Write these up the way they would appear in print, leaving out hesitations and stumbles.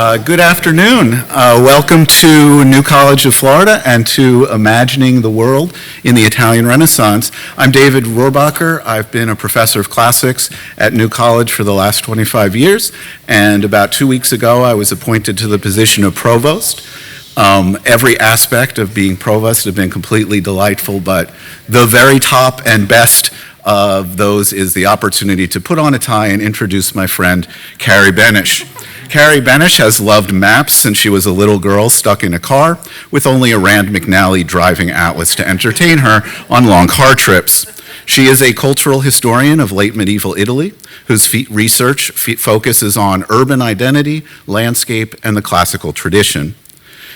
Good afternoon. Welcome to New College of Florida and to Imagining the World in the Italian Renaissance. I'm David Rohrbacher. I've been a professor of classics at New College for the last 25 years, and about 2 weeks ago I was appointed to the position of provost. Every aspect of being provost has been completely delightful, but the very top and best of those is the opportunity to put on a tie and introduce my friend Carrie Beneš. Carrie Beneš has loved maps since she was a little girl stuck in a car with only a Rand McNally driving atlas to entertain her on long car trips. She is a cultural historian of late medieval Italy whose research focuses on urban identity, landscape, and the classical tradition.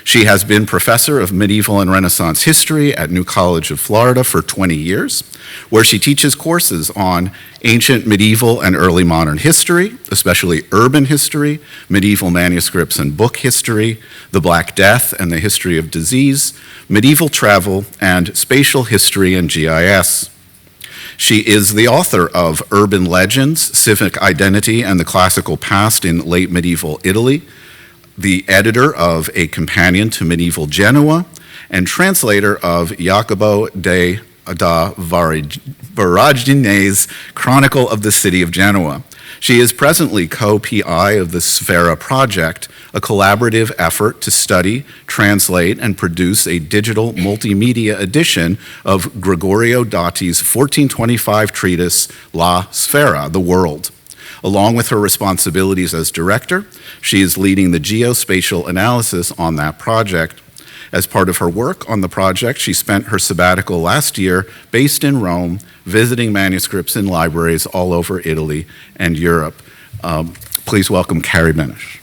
She has been professor of medieval and Renaissance history at New College of Florida for 20 years, where she teaches courses on ancient, medieval, and early modern history, especially urban history, medieval manuscripts and book history, the Black Death and the history of disease, medieval travel, and spatial history and GIS. She is the author of Urban Legends, Civic Identity, and the Classical Past in Late Medieval Italy, the editor of A Companion to Medieval Genoa, and translator of Jacopo da Varagine's Chronicle of the City of Genoa. She is presently co-PI of the Sfera Project, a collaborative effort to study, translate, and produce a digital multimedia edition of Gregorio Dotti's 1425 treatise La Sfera, The World. Along with her responsibilities as director, she is leading the geospatial analysis on that project. As part of her work on the project, she spent her sabbatical last year based in Rome, visiting manuscripts in libraries all over Italy and Europe. Please welcome Carrie Beneš.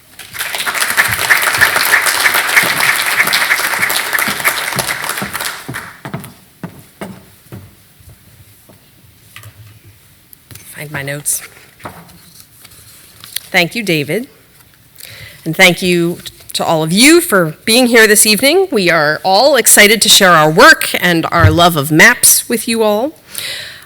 Find my notes. Thank you, David, and thank you to all of you for being here this evening. We are all excited to share our work and our love of maps with you all.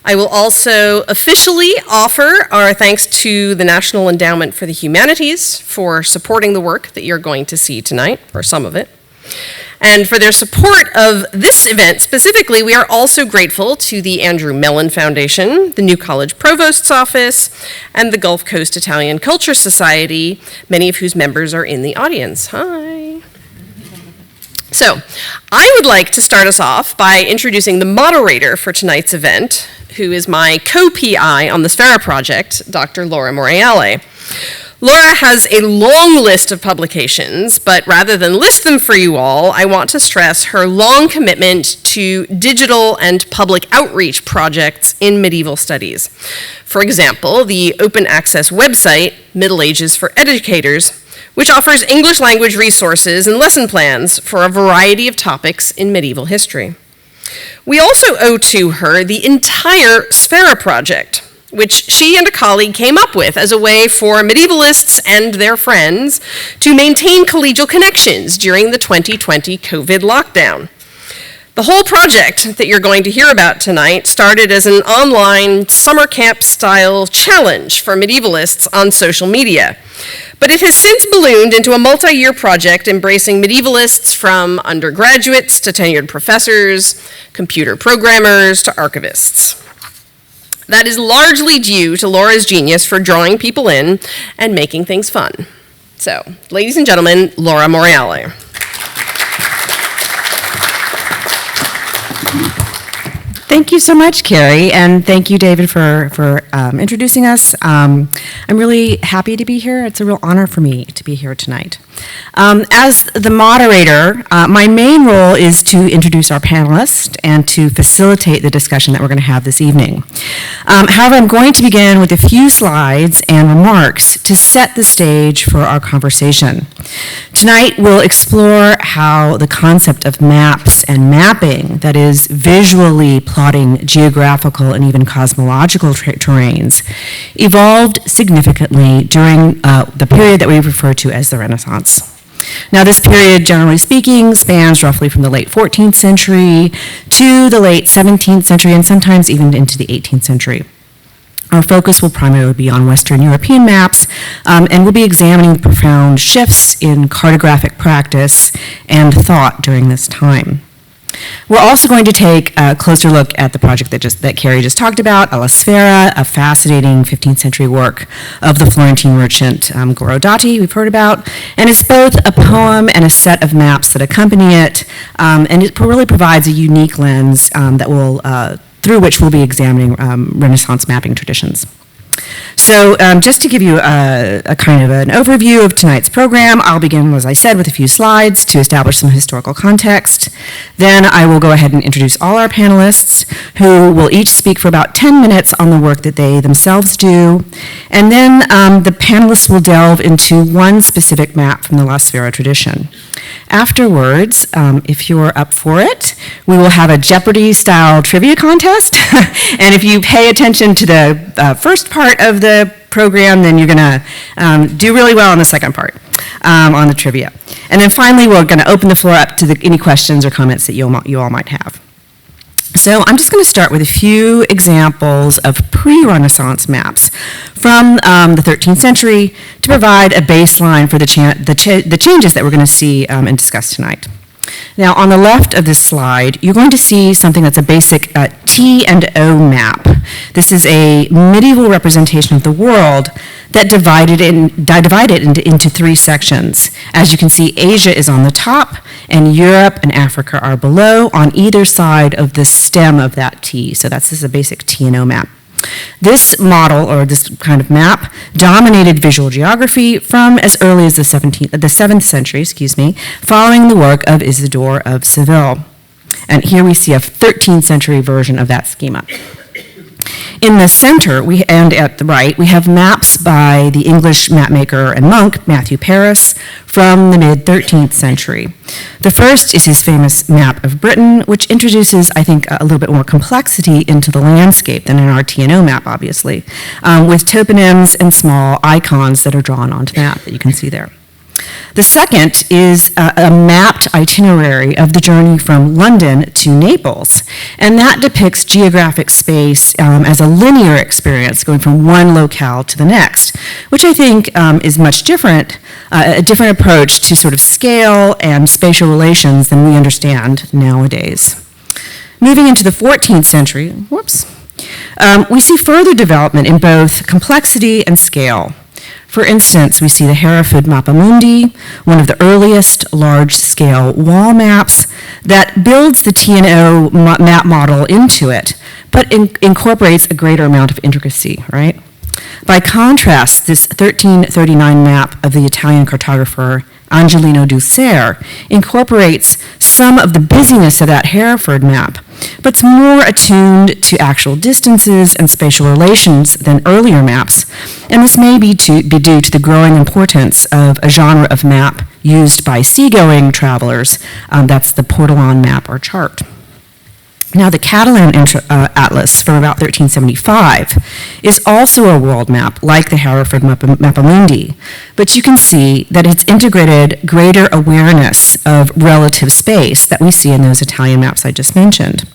I will also officially offer our thanks to the National Endowment for the Humanities for supporting the work that you're going to see tonight, or some of it. And for their support of this event specifically, we are also grateful to the Andrew Mellon Foundation, the New College Provost's Office, and the Gulf Coast Italian Culture Society, many of whose members are in the audience. Hi. So, I would like to start us off by introducing the moderator for tonight's event, who is my co-PI on the Sfera Project, Dr. Laura Morreale. Laura has a long list of publications, but rather than list them for you all, I want to stress her long commitment to digital and public outreach projects in medieval studies. For example, the open access website, Middle Ages for Educators, which offers English language resources and lesson plans for a variety of topics in medieval history. We also owe to her the entire Sfera Project, which she and a colleague came up with as a way for medievalists and their friends to maintain collegial connections during the 2020 COVID lockdown. The whole project that you're going to hear about tonight started as an online summer camp-style challenge for medievalists on social media. But it has since ballooned into a multi-year project embracing medievalists from undergraduates to tenured professors, computer programmers to archivists. That is largely due to Laura's genius for drawing people in and making things fun. So, ladies and gentlemen, Laura Morreale. Thank you so much, Carrie, and thank you, David, for introducing us. I'm really happy to be here. It's a real honor for me to be here tonight. As the moderator, my main role is to introduce our panelists and to facilitate the discussion that we're going to have this evening. However, I'm going to begin with a few slides and remarks to set the stage for our conversation. Tonight, we'll explore how the concept of maps and mapping, that is, visually plotting geographical and even cosmological terrains, evolved significantly during the period that we refer to as the Renaissance. Now, this period, generally speaking, spans roughly from the late 14th century to the late 17th century and sometimes even into the 18th century. Our focus will primarily be on Western European maps, and we'll be examining the profound shifts in cartographic practice and thought during this time. We're also going to take a closer look at the project that Carrie just talked about, Alla Sfera, a fascinating 15th century work of the Florentine merchant Gorodati, we've heard about. And it's both a poem and a set of maps that accompany it, and it really provides a unique lens through which we'll be examining Renaissance mapping traditions. So just to give you a kind of an overview of tonight's program, I'll begin, as I said, with a few slides to establish some historical context. Then I will go ahead and introduce all our panelists, who will each speak for about 10 minutes on the work that they themselves do. And then the panelists will delve into one specific map from the La Sfera tradition. Afterwards, if you're up for it, we will have a Jeopardy-style trivia contest. And if you pay attention to the first part of the program, then you're going to do really well on the second part, on the trivia. And then finally, we're going to open the floor up to any questions or comments that you all might have. So I'm just going to start with a few examples of pre-Renaissance maps from the 13th century to provide a baseline for the changes that we're going to see and discuss tonight. Now, on the left of this slide, you're going to see something that's a basic T and O map. This is a medieval representation of the world that divided into three sections. As you can see, Asia is on the top, and Europe and Africa are below on either side of the stem of that T. So this is a basic T and O map. This model, or this kind of map, dominated visual geography from as early as the 7th century, following the work of Isidore of Seville. And here we see a 13th century version of that schema. In the center, and at the right, we have maps by the English mapmaker and monk, Matthew Paris, from the mid-13th century. The first is his famous map of Britain, which introduces, I think, a little bit more complexity into the landscape than in our TNO map, obviously, with toponyms and small icons that are drawn onto the map that you can see there. The second is a mapped itinerary of the journey from London to Naples, and that depicts geographic space as a linear experience going from one locale to the next, which I think is much different, a different approach to sort of scale and spatial relations than we understand nowadays. Moving into the 14th century, we see further development in both complexity and scale. For instance, we see the Hereford Mappamundi, one of the earliest large-scale wall maps that builds the TNO map model into it, but incorporates a greater amount of intricacy, right? By contrast, this 1339 map of the Italian cartographer Angelino Duzer incorporates some of the busyness of that Hereford map, but it's more attuned to actual distances and spatial relations than earlier maps, and this may be due to the growing importance of a genre of map used by seagoing travelers. That's the Portolan map or chart. Now, the Catalan Atlas from about 1375 is also a world map, like the Hereford Mappamundi, but you can see that it's integrated greater awareness of relative space that we see in those Italian maps I just mentioned.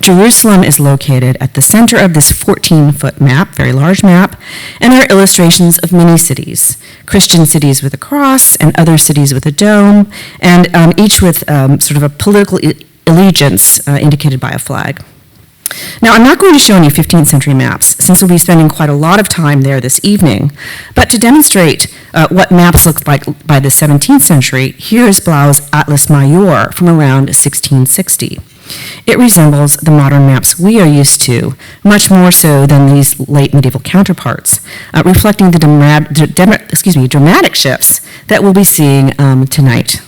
Jerusalem is located at the center of this 14-foot map, very large map, and there are illustrations of many cities, Christian cities with a cross and other cities with a dome, and each with sort of a political allegiance indicated by a flag. Now, I'm not going to show any 15th century maps, since we'll be spending quite a lot of time there this evening, but to demonstrate what maps looked like by the 17th century, here is Blau's Atlas Maier from around 1660. It resembles the modern maps we are used to, much more so than these late medieval counterparts, reflecting the dramatic shifts that we'll be seeing tonight.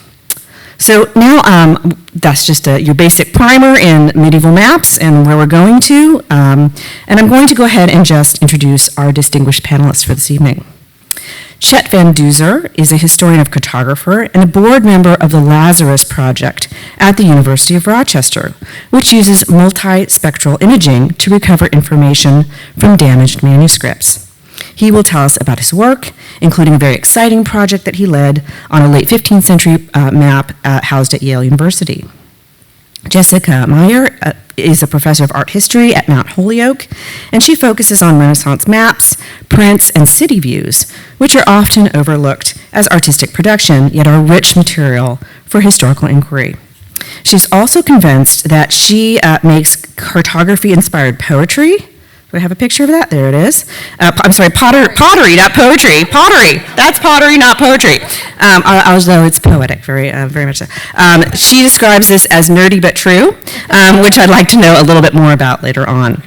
So now that's just your basic primer in medieval maps and where we're going to. And I'm going to go ahead and just introduce our distinguished panelists for this evening. Chet Van Duzer is a historian of cartographer and a board member of the Lazarus Project at the University of Rochester, which uses multispectral imaging to recover information from damaged manuscripts. He will tell us about his work, including a very exciting project that he led on a late 15th century map housed at Yale University. Jessica Maier is a professor of art history at Mount Holyoke, and she focuses on Renaissance maps, prints, and city views, which are often overlooked as artistic production, yet are rich material for historical inquiry. She's also convinced that she makes cartography-inspired poetry. Do I have a picture of that? There it is. I'm sorry, pottery, not poetry. Pottery. That's pottery, not poetry. Although it's poetic, very much so. She describes this as nerdy but true, which I'd like to know a little bit more about later on.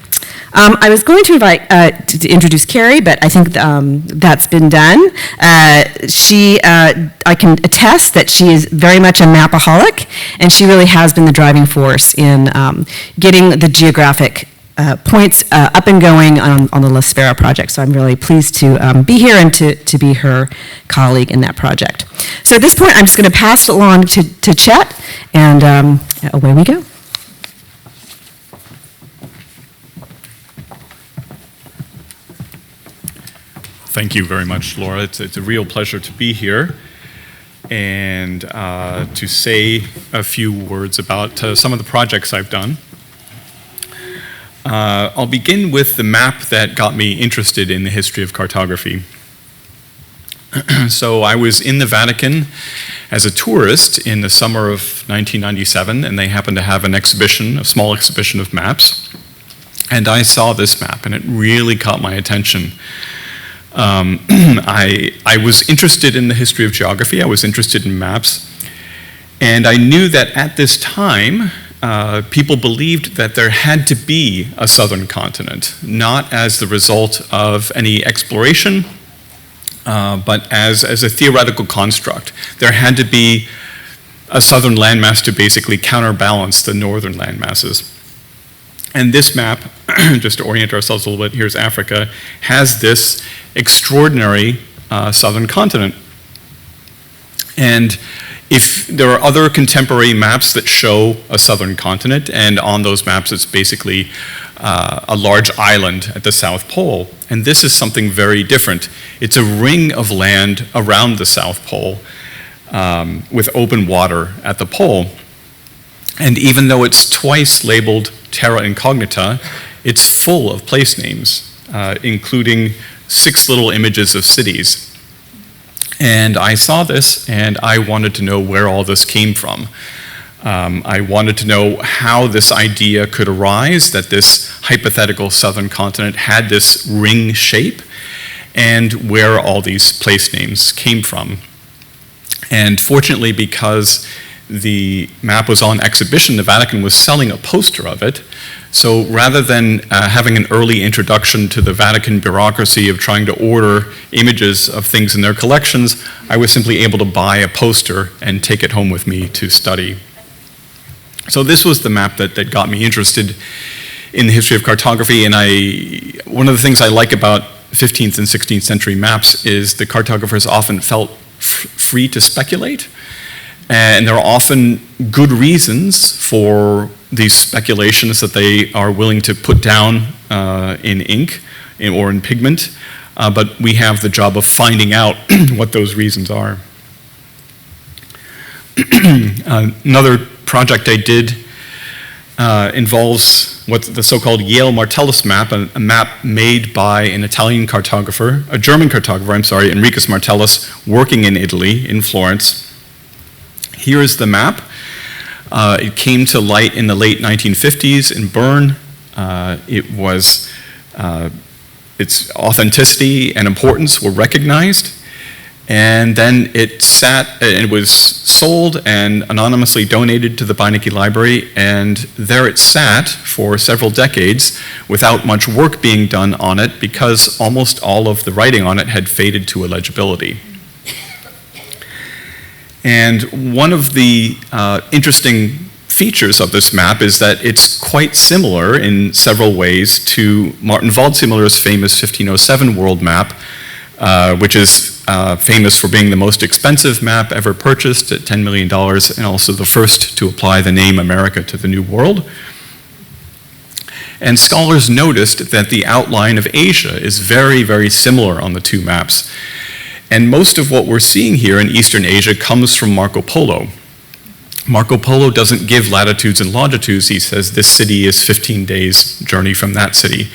I was going to invite to introduce Carrie, but I think that's been done. I can attest that she is very much a mapaholic, and she really has been the driving force in getting the geographic points up and going on the La Sfera project. So I'm really pleased to be here and to be her colleague in that project. So at this point, I'm just going to pass it along to Chet, and away we go. Thank you very much, Laura. It's a real pleasure to be here and to say a few words about some of the projects I've done. I'll begin with the map that got me interested in the history of cartography. So I was in the Vatican as a tourist in the summer of 1997, and they happened to have an exhibition, a small exhibition of maps. And I saw this map, and it really caught my attention. I was interested in the history of geography, I was interested in maps, and I knew that at this time, people believed that there had to be a southern continent, not as the result of any exploration, but as a theoretical construct. There had to be a southern landmass to basically counterbalance the northern landmasses. And this map, just to orient ourselves a little bit, here's Africa, has this extraordinary southern continent. And if there are other contemporary maps that show a southern continent, and on those maps it's basically a large island at the South Pole. And this is something very different. It's a ring of land around the South Pole with open water at the pole. And even though it's twice labeled terra incognita, it's full of place names, including 6 little images of cities. And I saw this, and I wanted to know where all this came from. I wanted to know how this idea could arise, that this hypothetical southern continent had this ring shape, and where all these place names came from. And fortunately, because the map was on exhibition, the Vatican was selling a poster of it. So rather than having an early introduction to the Vatican bureaucracy of trying to order images of things in their collections, I was simply able to buy a poster and take it home with me to study. So this was the map that got me interested in the history of cartography, and one of the things I like about 15th and 16th century maps is the cartographers often felt free to speculate. And there are often good reasons for these speculations that they are willing to put down in ink or in pigment, but we have the job of finding out what those reasons are. Another project I did involves what's the so-called Yale Martellus map, a map made by an Italian cartographer, a German cartographer, Enricus Martellus, working in Italy, in Florence. Here is the map. It came to light in the late 1950s in Bern. Its authenticity and importance were recognized, and then it was sold and anonymously donated to the Beinecke Library, and there it sat for several decades without much work being done on it because almost all of the writing on it had faded to illegibility. And one of the interesting features of this map is that it's quite similar in several ways to Martin Waldseemüller's famous 1507 world map, which is famous for being the most expensive map ever purchased at $10 million, and also the first to apply the name America to the New World. And scholars noticed that the outline of Asia is very, very similar on the two maps. And most of what we're seeing here in Eastern Asia comes from Marco Polo. Marco Polo doesn't give latitudes and longitudes. He says this city is 15 days journey from that city.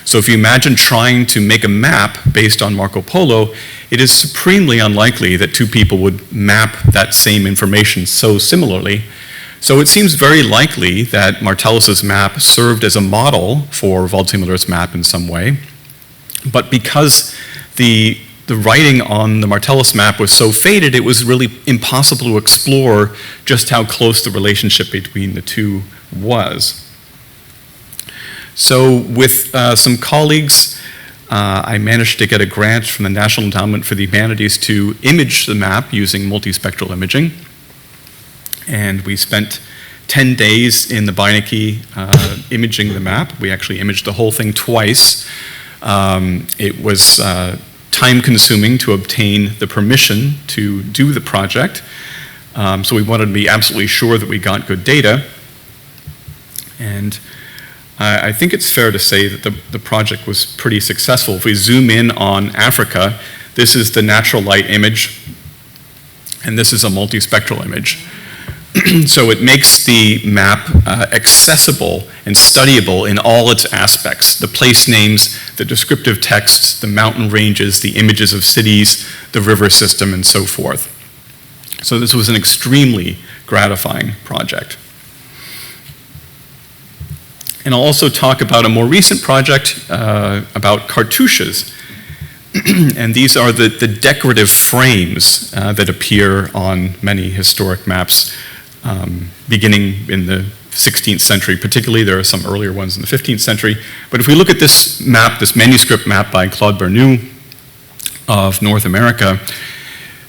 So if you imagine trying to make a map based on Marco Polo, it is supremely unlikely that two people would map that same information so similarly. So it seems very likely that Martellus's map served as a model for Waldseemüller's map in some way. But because the writing on the Martellus map was so faded, it was really impossible to explore just how close the relationship between the two was. So with some colleagues, I managed to get a grant from the National Endowment for the Humanities to image the map using multispectral imaging. And we spent 10 days in the Beinecke imaging the map. We actually imaged the whole thing twice. It was time-consuming to obtain the permission to do the project. So we wanted to be absolutely sure that we got good data. And I think it's fair to say that the project was pretty successful. If we zoom in on Africa, this is the natural light image, and this is a multispectral image. So it makes the map accessible and studyable in all its aspects. The place names, the descriptive texts, the mountain ranges, the images of cities, the river system, and so forth. So this was an extremely gratifying project. And I'll also talk about a more recent project about cartouches. And these are the decorative frames that appear on many historic maps beginning in the 16th century. Particularly, there are some earlier ones in the 15th century. But if we look at this map, this manuscript map by Claude Bernoux of North America,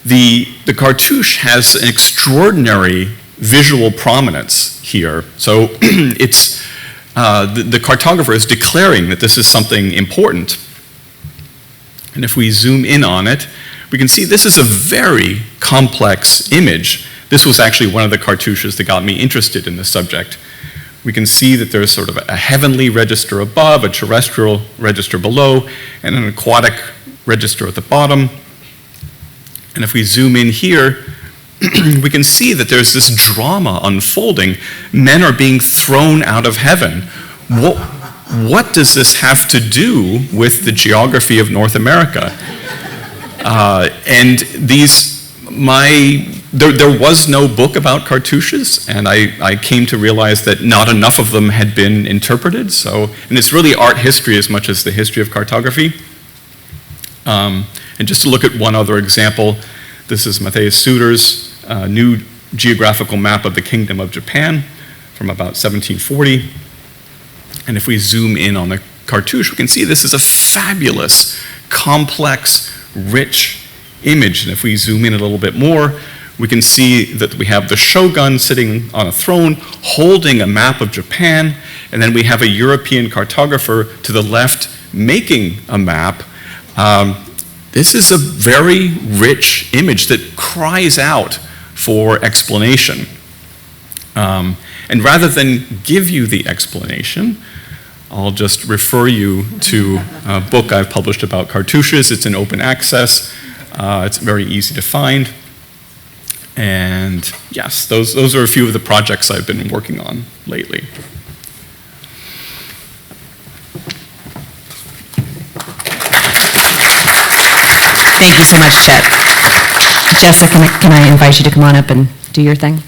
the cartouche has an extraordinary visual prominence here. So it's the cartographer is declaring that this is something important. And if we zoom in on it, we can see this is a very complex image. This was actually one of the cartouches that got me interested in this subject. We can see that there's sort of a heavenly register above, a terrestrial register below, and an aquatic register at the bottom. And if we zoom in here, we can see that there's this drama unfolding. Men are being thrown out of heaven. What does this have to do with the geography of North America? And there was no book about cartouches, and I came to realize that not enough of them had been interpreted. And it's really art history as much as the history of cartography. And just to look at one other example, this is Matthias Suter's new geographical map of the Kingdom of Japan from about 1740. And if we zoom in on the cartouche, we can see this is a fabulous, complex, rich image. And if we zoom in a little bit more, we can see that we have the shogun sitting on a throne holding a map of Japan, and then we have a European cartographer to the left making a map. This is a very rich image that cries out for explanation. And rather than give you the explanation, I'll just refer you to a book I've published about cartouches. It's in open access. It's very easy to find. And yes, those are a few of the projects I've been working on lately. Thank you so much, Chet. Jessica, can I invite you to come on up and do your thing?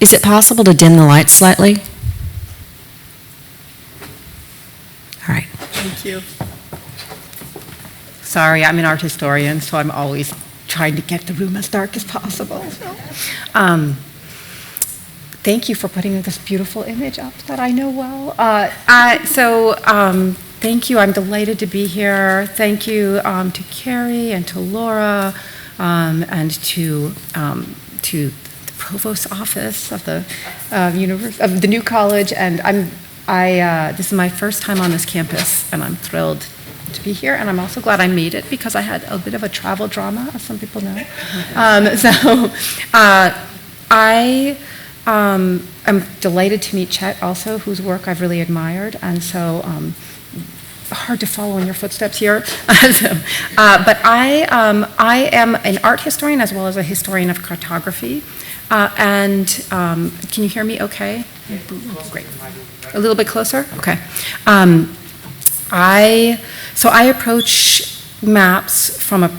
Is it possible to dim the lights slightly? All right. Thank you. Sorry, I'm an art historian, so I'm always trying to get the room as dark as possible. So, thank you for putting this beautiful image up that I know well. Thank you. I'm delighted to be here. Thank you to Carrie and to Laura and to the Provost's office of the of the new college. And this is my first time on this campus, and I'm thrilled to be here, and I'm also glad I made it because I had a bit of a travel drama, as some people know. I I'm delighted to meet Chet also, whose work I've really admired, and so hard to follow in your footsteps here. But I am an art historian as well as a historian of cartography. And can you hear me okay? Great. A little bit closer? Okay. I approach maps from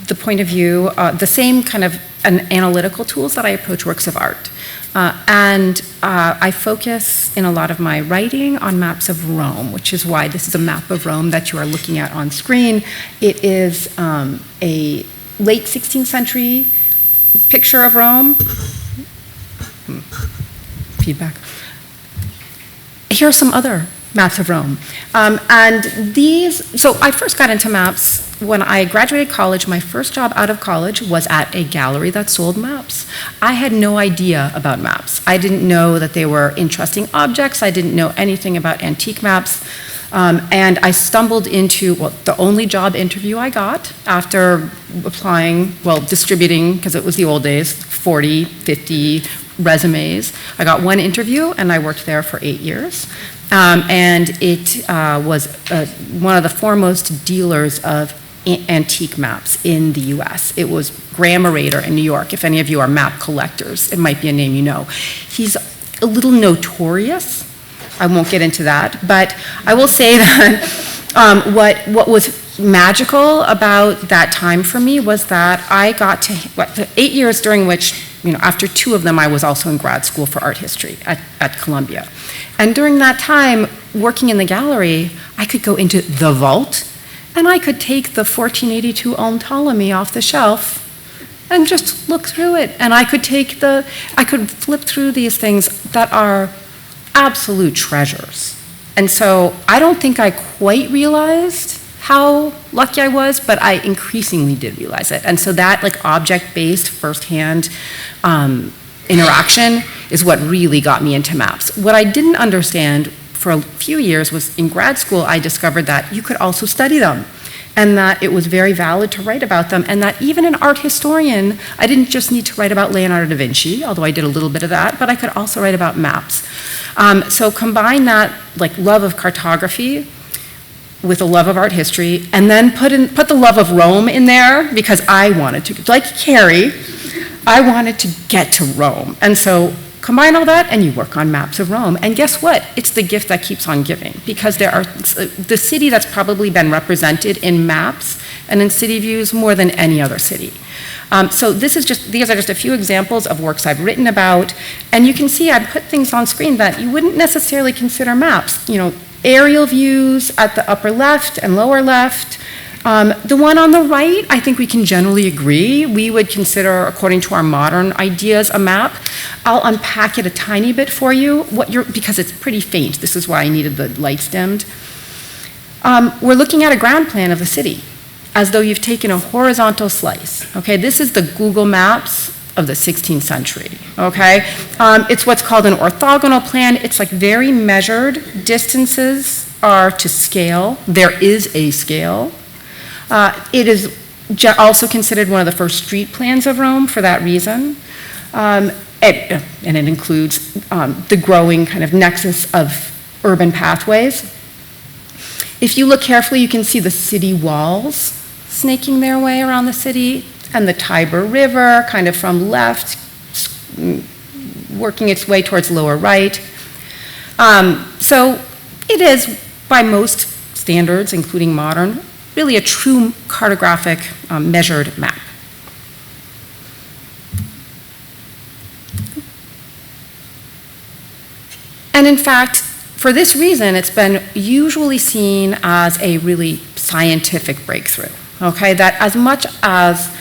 the point of view, the same kind of analytical tools that I approach works of art. And I focus in a lot of my writing on maps of Rome, which is why this is a map of Rome that you are looking at on screen. It is a late 16th century picture of Rome. Feedback. Here are some other maps of Rome. So I first got into maps when I graduated college. My first job out of college was at a gallery that sold maps. I had no idea about maps. I didn't know that they were interesting objects. I didn't know anything about antique maps. And I stumbled into, the only job interview I got after distributing, because it was the old days, 40, 50 resumes. I got one interview, and I worked there for 8 years. And it was one of the foremost dealers of antique maps in the US. It was Graham Rader in New York. If any of you are map collectors, it might be a name you know. He's a little notorious. I won't get into that, but I will say that what was magical about that time for me was that I got to, 8 years during which, after 2 of them, I was also in grad school for art history at Columbia. And during that time, working in the gallery, I could go into the vault, and I could take the 1482 Ulm Ptolemy off the shelf and just look through it. And I could flip through these things that are absolute treasures. And so I don't think I quite realized how lucky I was, but I increasingly did realize it. And so that object-based firsthand interaction is what really got me into maps. What I didn't understand for a few years was in grad school, I discovered that you could also study them, and that it was very valid to write about them, and that even an art historian, I didn't just need to write about Leonardo da Vinci, although I did a little bit of that, but I could also write about maps. So combine that love of cartography with a love of art history, and then put the love of Rome in there, because I wanted to, like Carrie, I wanted to get to Rome. And so combine all that, and you work on maps of Rome. And guess what? It's the gift that keeps on giving, because the city that's probably been represented in maps and in city views more than any other city. So these are just a few examples of works I've written about, and you can see I put things on screen that you wouldn't necessarily consider maps. Aerial views at the upper left and lower left. The one on the right, I think we can generally agree, we would consider, according to our modern ideas, a map. I'll unpack it a tiny bit for you, because it's pretty faint. This is why I needed the lights dimmed. We're looking at a ground plan of the city, as though you've taken a horizontal slice. Okay, this is the Google Maps of the 16th century. Okay, it's what's called an orthogonal plan. It's very measured. Distances are to scale. There is a scale. It is also considered one of the first street plans of Rome for that reason. And it includes the growing kind of nexus of urban pathways. If you look carefully, you can see the city walls snaking their way around the city, and the Tiber River kind of from left, working its way towards lower right. So it is, by most standards, including modern, really a true cartographic measured map. And in fact, for this reason, it's been usually seen as a really scientific breakthrough. Okay, that as much as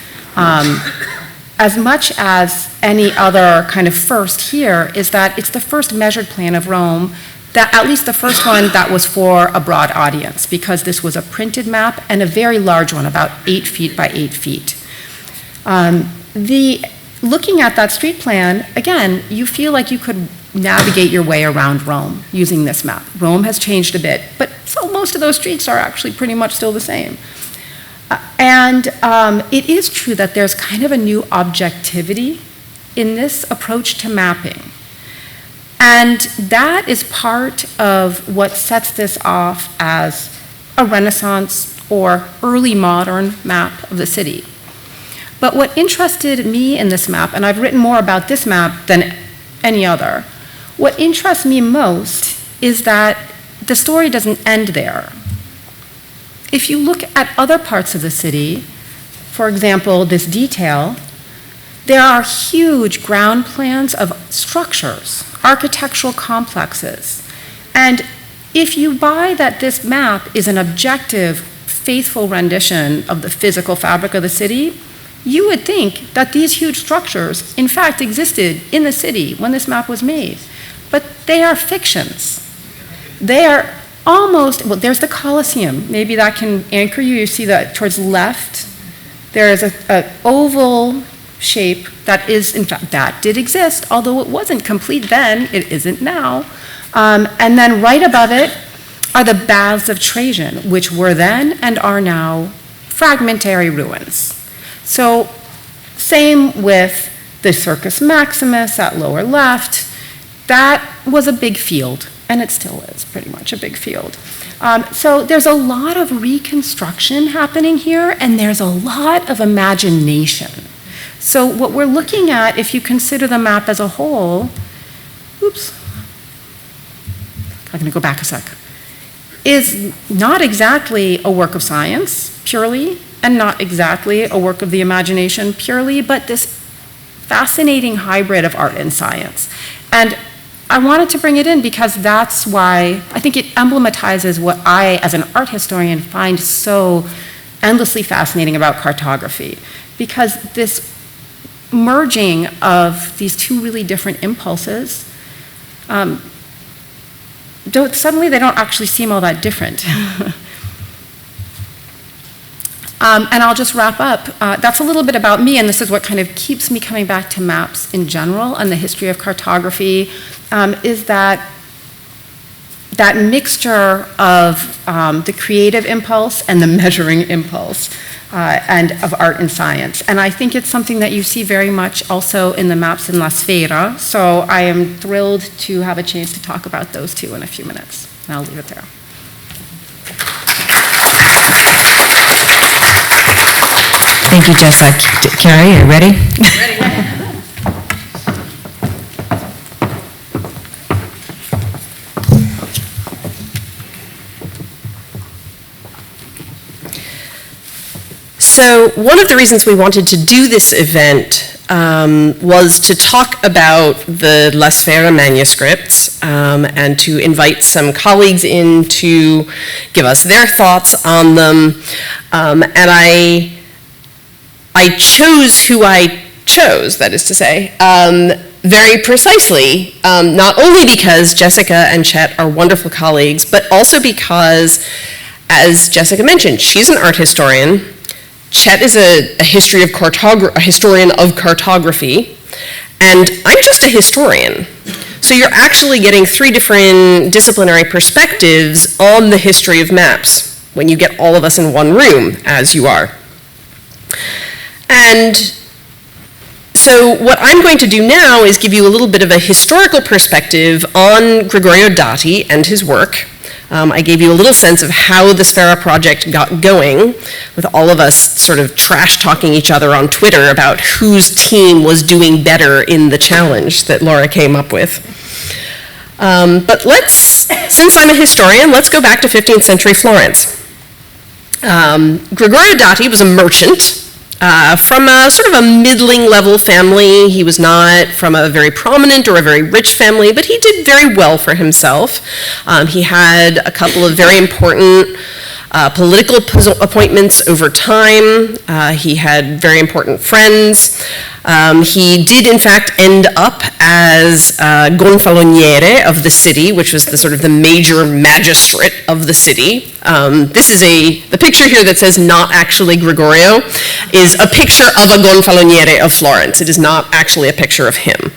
any other kind of first here is that it's the first measured plan of Rome, that at least the first one that was for a broad audience, because this was a printed map and a very large one, about 8 feet by 8 feet. Looking at that street plan, again, you feel like you could navigate your way around Rome using this map. Rome has changed a bit, but so most of those streets are actually pretty much still the same. And it is true that there's kind of a new objectivity in this approach to mapping. And that is part of what sets this off as a Renaissance or early modern map of the city. But what interested me in this map, and I've written more about this map than any other, what interests me most is that the story doesn't end there. If you look at other parts of the city, for example, this detail, there are huge ground plans of structures, architectural complexes. And if you buy that this map is an objective, faithful rendition of the physical fabric of the city, you would think that these huge structures, in fact, existed in the city when this map was made. But they are fictions. They are almost, well, there's the Colosseum. Maybe that can anchor you. You see that towards the left, there is an oval shape that is, in fact, that did exist, although it wasn't complete then, it isn't now. And then right above it are the Baths of Trajan, which were then and are now fragmentary ruins. So same with the Circus Maximus at lower left. That was a big field, and it still is pretty much a big field. So there's a lot of reconstruction happening here, and there's a lot of imagination. So what we're looking at, if you consider the map as a whole, oops, I'm going to go back a sec, is not exactly a work of science, purely, and not exactly a work of the imagination, purely, but this fascinating hybrid of art and science. And I wanted to bring it in because that's why I think it emblematizes what I, as an art historian, find so endlessly fascinating about cartography. Because this merging of these two really different impulses, suddenly they don't actually seem all that different. And I'll just wrap up. That's a little bit about me, and this is what kind of keeps me coming back to maps in general and the history of cartography, is that mixture of the creative impulse and the measuring impulse, and of art and science. And I think it's something that you see very much also in the maps in La Sfera, so I am thrilled to have a chance to talk about those two in a few minutes, and I'll leave it there. Thank you, Jessica. Carrie, are you ready? Ready? So one of the reasons we wanted to do this event was to talk about the La Sfera manuscripts and to invite some colleagues in to give us their thoughts on them. And I chose who I chose, that is to say, very precisely, not only because Jessica and Chet are wonderful colleagues, but also because, as Jessica mentioned, she's an art historian. Chet is a historian of cartography, and I'm just a historian. So you're actually getting three different disciplinary perspectives on the history of maps when you get all of us in one room, as you are. And so what I'm going to do now is give you a little bit of a historical perspective on Gregorio Dati and his work. I gave you a little sense of how the Sfera project got going, with all of us sort of trash-talking each other on Twitter about whose team was doing better in the challenge that Laura came up with. But since I'm a historian, let's go back to 15th century Florence. Gregorio Dati was a merchant from a sort of a middling level family. He was not from a very prominent or a very rich family, but he did very well for himself. He had a couple of very important political appointments over time. He had very important friends. He did, in fact, end up as gonfaloniere of the city, which was the sort of the major magistrate of the city. This is the picture here that says not actually Gregorio is a picture of a gonfaloniere of Florence. It is not actually a picture of him.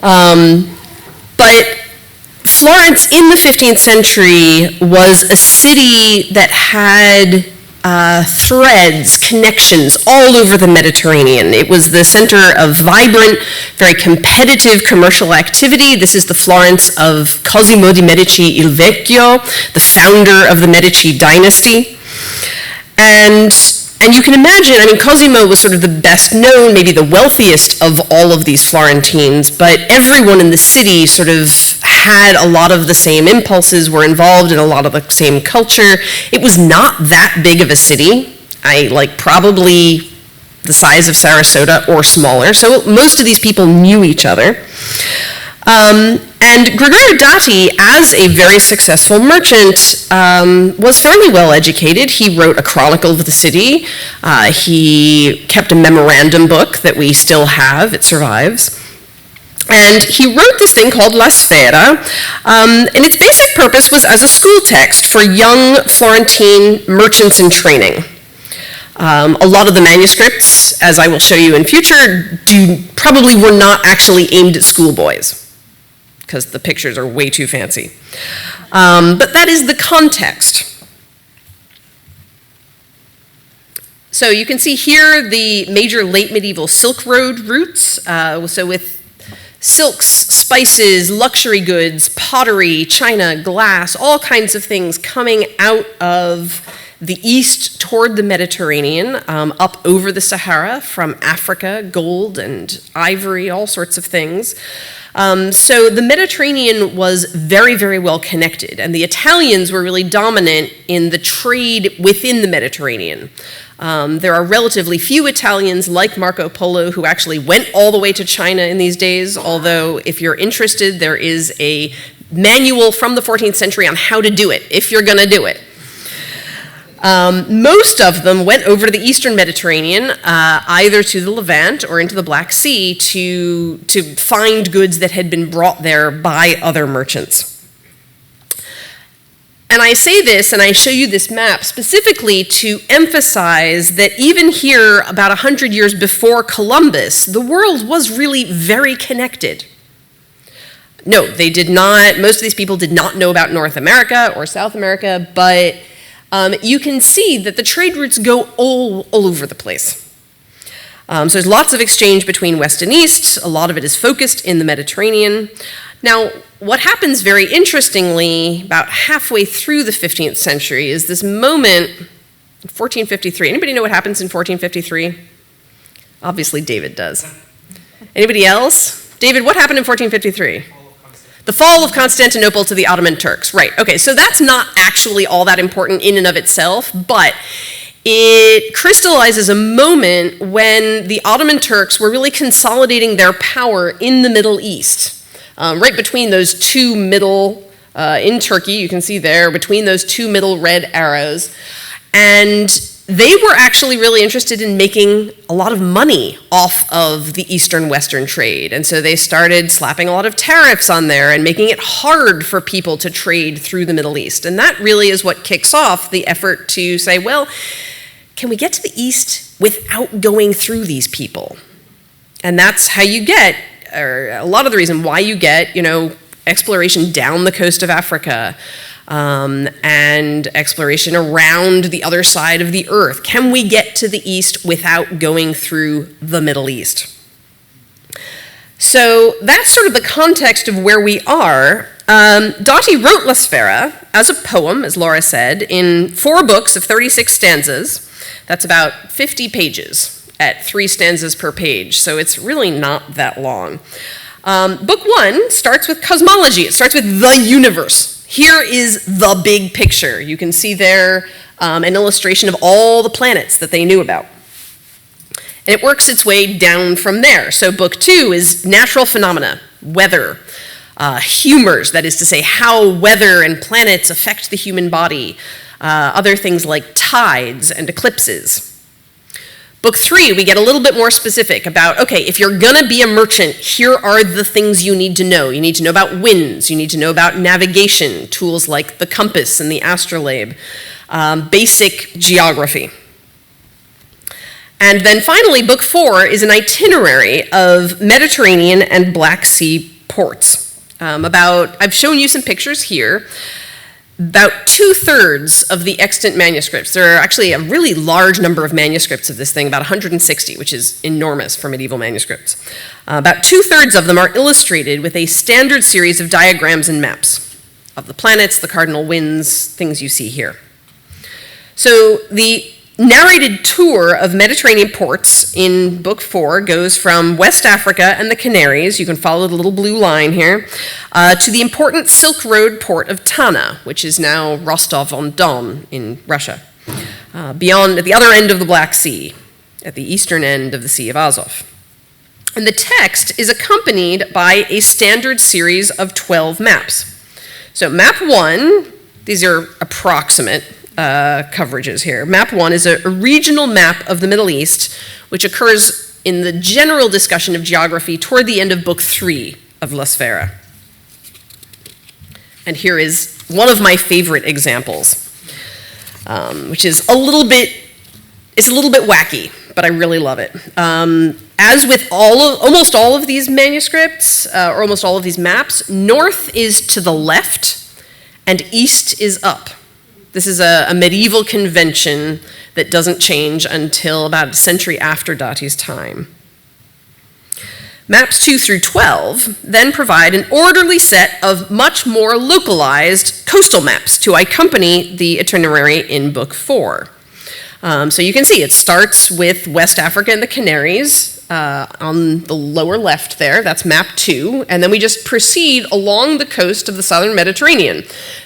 But Florence in the 15th century was a city that had threads, connections all over the Mediterranean. It was the center of vibrant, very competitive commercial activity. This is the Florence of Cosimo di Medici il Vecchio, the founder of the Medici dynasty. And you can imagine, I mean, Cosimo was sort of the best known, maybe the wealthiest of all of these Florentines, but everyone in the city sort of had a lot of the same impulses, were involved in a lot of the same culture. It was not that big of a city, probably the size of Sarasota or smaller, so most of these people knew each other. And Gregorio Dati, as a very successful merchant, was fairly well educated. He wrote a chronicle of the city. He kept a memorandum book that we still have. It survives. And he wrote this thing called La Sfera, and its basic purpose was as a school text for young Florentine merchants in training. A lot of the manuscripts, as I will show you in future, probably were not actually aimed at schoolboys, because the pictures are way too fancy. But that is the context. So you can see here the major late medieval Silk Road routes. So with silks, spices, luxury goods, pottery, china, glass, all kinds of things coming out of the east toward the Mediterranean, up over the Sahara from Africa, gold and ivory, all sorts of things. So the Mediterranean was very, very well connected, and the Italians were really dominant in the trade within the Mediterranean. There are relatively few Italians like Marco Polo who actually went all the way to China in these days, although if you're interested, there is a manual from the 14th century on how to do it, if you're going to do it. Most of them went over to the eastern Mediterranean, either to the Levant or into the Black Sea to find goods that had been brought there by other merchants. And I say this, and I show you this map specifically to emphasize that even here, about 100 years before Columbus, the world was really very connected. No, they did not, most of these people did not know about North America or South America, but you can see that the trade routes go all over the place. So there's lots of exchange between West and East. A lot of it is focused in the Mediterranean. Now, what happens very interestingly about halfway through the 15th century is this moment, 1453. Anybody know what happens in 1453? Obviously, David does. Anybody else? David, what happened in 1453? The fall of Constantinople to the Ottoman Turks. Right, okay, so that's not actually all that important in and of itself, but it crystallizes a moment when the Ottoman Turks were really consolidating their power in the Middle East. Right between those two middle, in Turkey, you can see there, between those two middle red arrows. And they were actually really interested in making a lot of money off of the Eastern-Western trade. And so they started slapping a lot of tariffs on there and making it hard for people to trade through the Middle East. And that really is what kicks off the effort to say, well, can we get to the East without going through these people? And that's how you get, or a lot of the reason why you get, exploration down the coast of Africa, and exploration around the other side of the earth. Can we get to the East without going through the Middle East? So that's sort of the context of where we are. Dati wrote La Sfera as a poem, as Laura said, in 4 books of 36 stanzas. That's about 50 pages at 3 stanzas per page, so it's really not that long. Book 1 starts with cosmology. It starts with the universe. Here is the big picture. You can see there an illustration of all the planets that they knew about. And it works its way down from there. So book 2 is natural phenomena, weather, humors, that is to say how weather and planets affect the human body, other things like tides and eclipses. Book 3, we get a little bit more specific about, okay, if you're gonna be a merchant, here are the things you need to know. You need to know about winds, you need to know about navigation, tools like the compass and the astrolabe, basic geography. And then finally, book 4 is an itinerary of Mediterranean and Black Sea ports. I've shown you some pictures here. about 2/3 of the extant manuscripts, there are actually a really large number of manuscripts of this thing, about 160, which is enormous for medieval manuscripts. About 2/3 of them are illustrated with a standard series of diagrams and maps of the planets, the cardinal winds, things you see here. So the narrated tour of Mediterranean ports in Book 4 goes from West Africa and the Canaries, you can follow the little blue line here, to the important Silk Road port of Tana, which is now Rostov-on-Don in Russia, beyond, at the other end of the Black Sea, at the eastern end of the Sea of Azov. And the text is accompanied by a standard series of 12 maps. So map 1, these are approximate coverages here. Map 1 is a regional map of the Middle East, which occurs in the general discussion of geography toward the end of Book 3 of La Sfera. And here is one of my favorite examples, which is it's a little bit wacky, but I really love it. As with almost all of these manuscripts, or almost all of these maps, north is to the left and east is up. This is a medieval convention that doesn't change until about a century after Dati's time. Maps 2 through 12 then provide an orderly set of much more localized coastal maps to accompany the itinerary in Book 4. So you can see it starts with West Africa and the Canaries on the lower left there, that's map 2, and then we just proceed along the coast of the southern Mediterranean.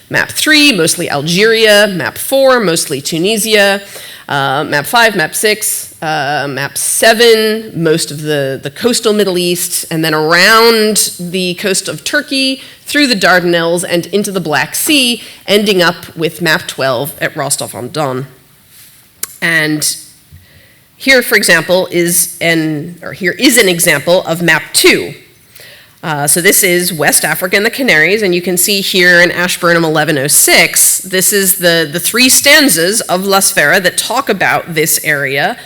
Map 3, mostly Algeria, map 4, mostly Tunisia, map 5, map 6, map 7, most of the coastal Middle East, and then around the coast of Turkey, through the Dardanelles and into the Black Sea, ending up with map 12 at Rostov-on-Don. And here, for example, is an example of map 2. So this is West Africa and the Canaries, and you can see here in Ashburnham 1106, this is the 3 stanzas of La Sfera that talk about this area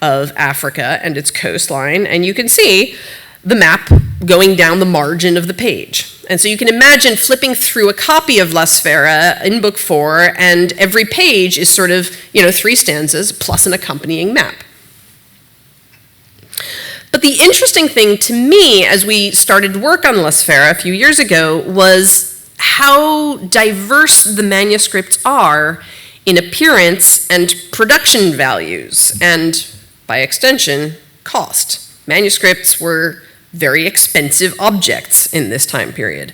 of Africa and its coastline, and you can see the map going down the margin of the page. And so you can imagine flipping through a copy of La Sfera in Book 4, and every page is sort of, 3 stanzas plus an accompanying map. But the interesting thing to me as we started work on La Sfera a few years ago was how diverse the manuscripts are in appearance and production values, and by extension, cost. Manuscripts were very expensive objects in this time period.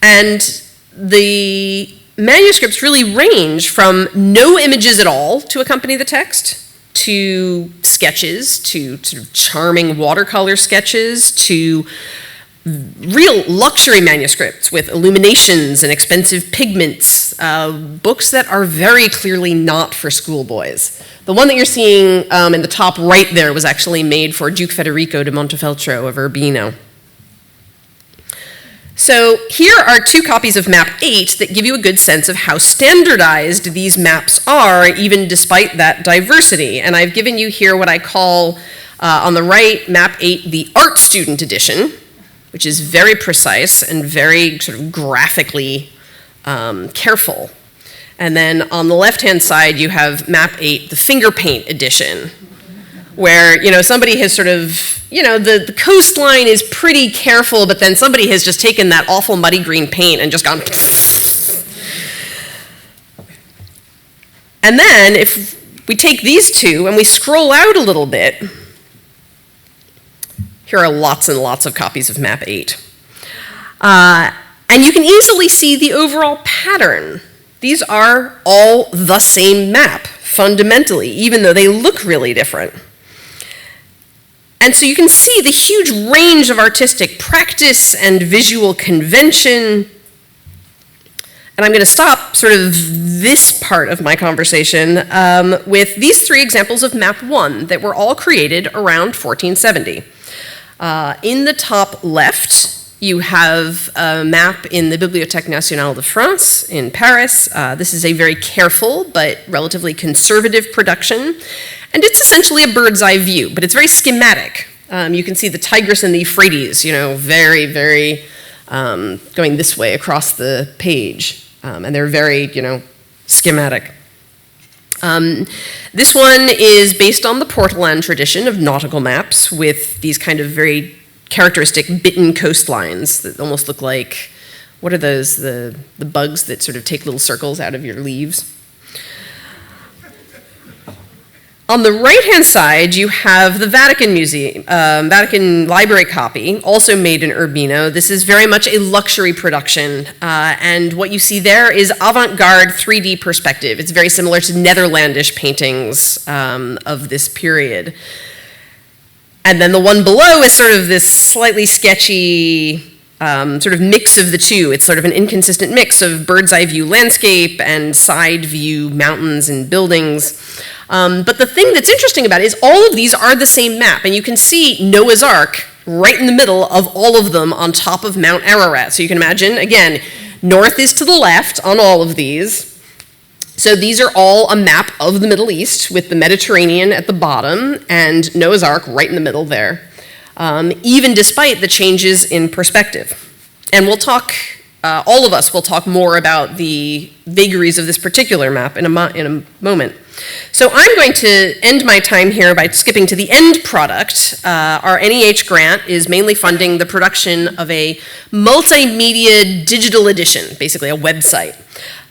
And the manuscripts really range from no images at all to accompany the text, to sketches, to sort of charming watercolor sketches, to real luxury manuscripts with illuminations and expensive pigments, books that are very clearly not for schoolboys. The one that you're seeing in the top right there was actually made for Duke Federico de Montefeltro of Urbino. So here are 2 copies of map 8 that give you a good sense of how standardized these maps are, even despite that diversity. And I've given you here what I call, on the right, map 8, the art student edition, which is very precise and very sort of graphically careful. And then on the left-hand side, you have map 8, the finger paint edition, where, somebody has sort of, the coastline is pretty careful, but then somebody has just taken that awful muddy green paint and just gone. And then if we take these 2 and we scroll out a little bit, here are lots and lots of copies of map 8. And you can easily see the overall pattern. These are all the same map, fundamentally, even though they look really different. And so you can see the huge range of artistic practice and visual convention. And I'm going to stop sort of this part of my conversation with these 3 examples of map 1 that were all created around 1470. In the top left, you have a map in the Bibliothèque Nationale de France in Paris. This is a very careful but relatively conservative production. And it's essentially a bird's eye view, but it's very schematic. You can see the Tigris and the Euphrates, very, very going this way across the page. And they're very, schematic. This one is based on the Portolan tradition of nautical maps with these kind of very characteristic bitten coastlines that almost look like, what are those, the bugs that sort of take little circles out of your leaves? On the right-hand side, you have the Vatican Museum, Vatican Library copy, also made in Urbino. This is very much a luxury production, and what you see there is avant-garde 3D perspective. It's very similar to Netherlandish paintings of this period. And then the one below is sort of this slightly sketchy sort of mix of the two. It's sort of an inconsistent mix of bird's eye view landscape and side view mountains and buildings. But the thing that's interesting about it is all of these are the same map, and you can see Noah's Ark right in the middle of all of them on top of Mount Ararat. So you can imagine, again, north is to the left on all of these. So these are all a map of the Middle East with the Mediterranean at the bottom and Noah's Ark right in the middle there, even despite the changes in perspective. And we'll talk, all of us will talk more about the vagaries of this particular map in a moment. So I'm going to end my time here by skipping to the end product. Our NEH grant is mainly funding the production of a multimedia digital edition, basically a website,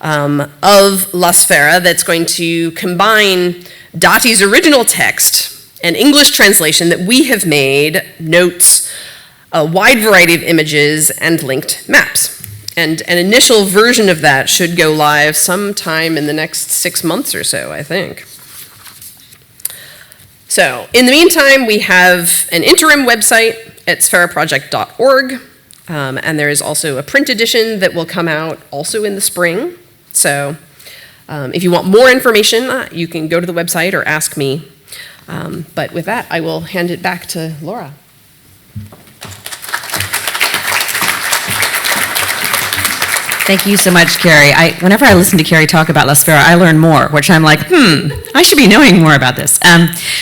of La Sfera that's going to combine Dotti's original text and English translation that we have made, notes, a wide variety of images, and linked maps. And an initial version of that should go live sometime in the next 6 months or so, I think. So, in the meantime, we have an interim website at sferaproject.org, and there is also a print edition that will come out also in the spring. So, if you want more information, you can go to the website or ask me. But with that, I will hand it back to Laura. Thank you so much, Carrie. Whenever I listen to Carrie talk about La Sfera, I learn more, which I'm like, I should be knowing more about this.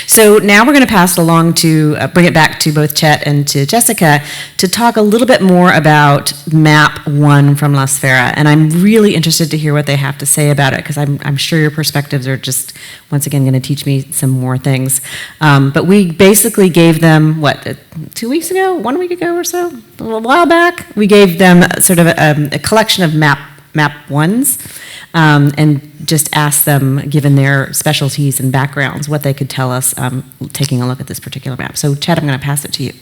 So now we're going to pass it along to bring it back to both Chet and to Jessica to talk a little bit more about Map 1 from La Sfera. And I'm really interested to hear what they have to say about it, because I'm sure your perspectives are just, once again, going to teach me some more things. But we basically gave them, 2 weeks ago, 1 week ago or so, a while back, we gave them sort of a collection of map ones, and just asked them, given their specialties and backgrounds, what they could tell us taking a look at this particular map. So Chet, I'm going to pass it to you.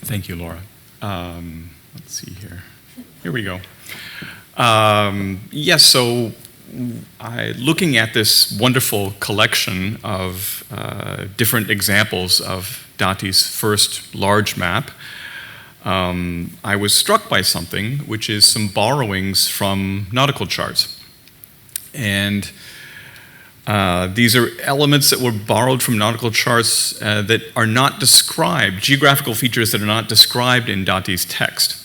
Thank you, Laura. Let's see here. Here we go. Yes, so looking at this wonderful collection of different examples of Dotti's first large map, I was struck by something, which is some borrowings from nautical charts. And these are elements that were borrowed from nautical charts that are not described, geographical features that are not described in Dotti's text.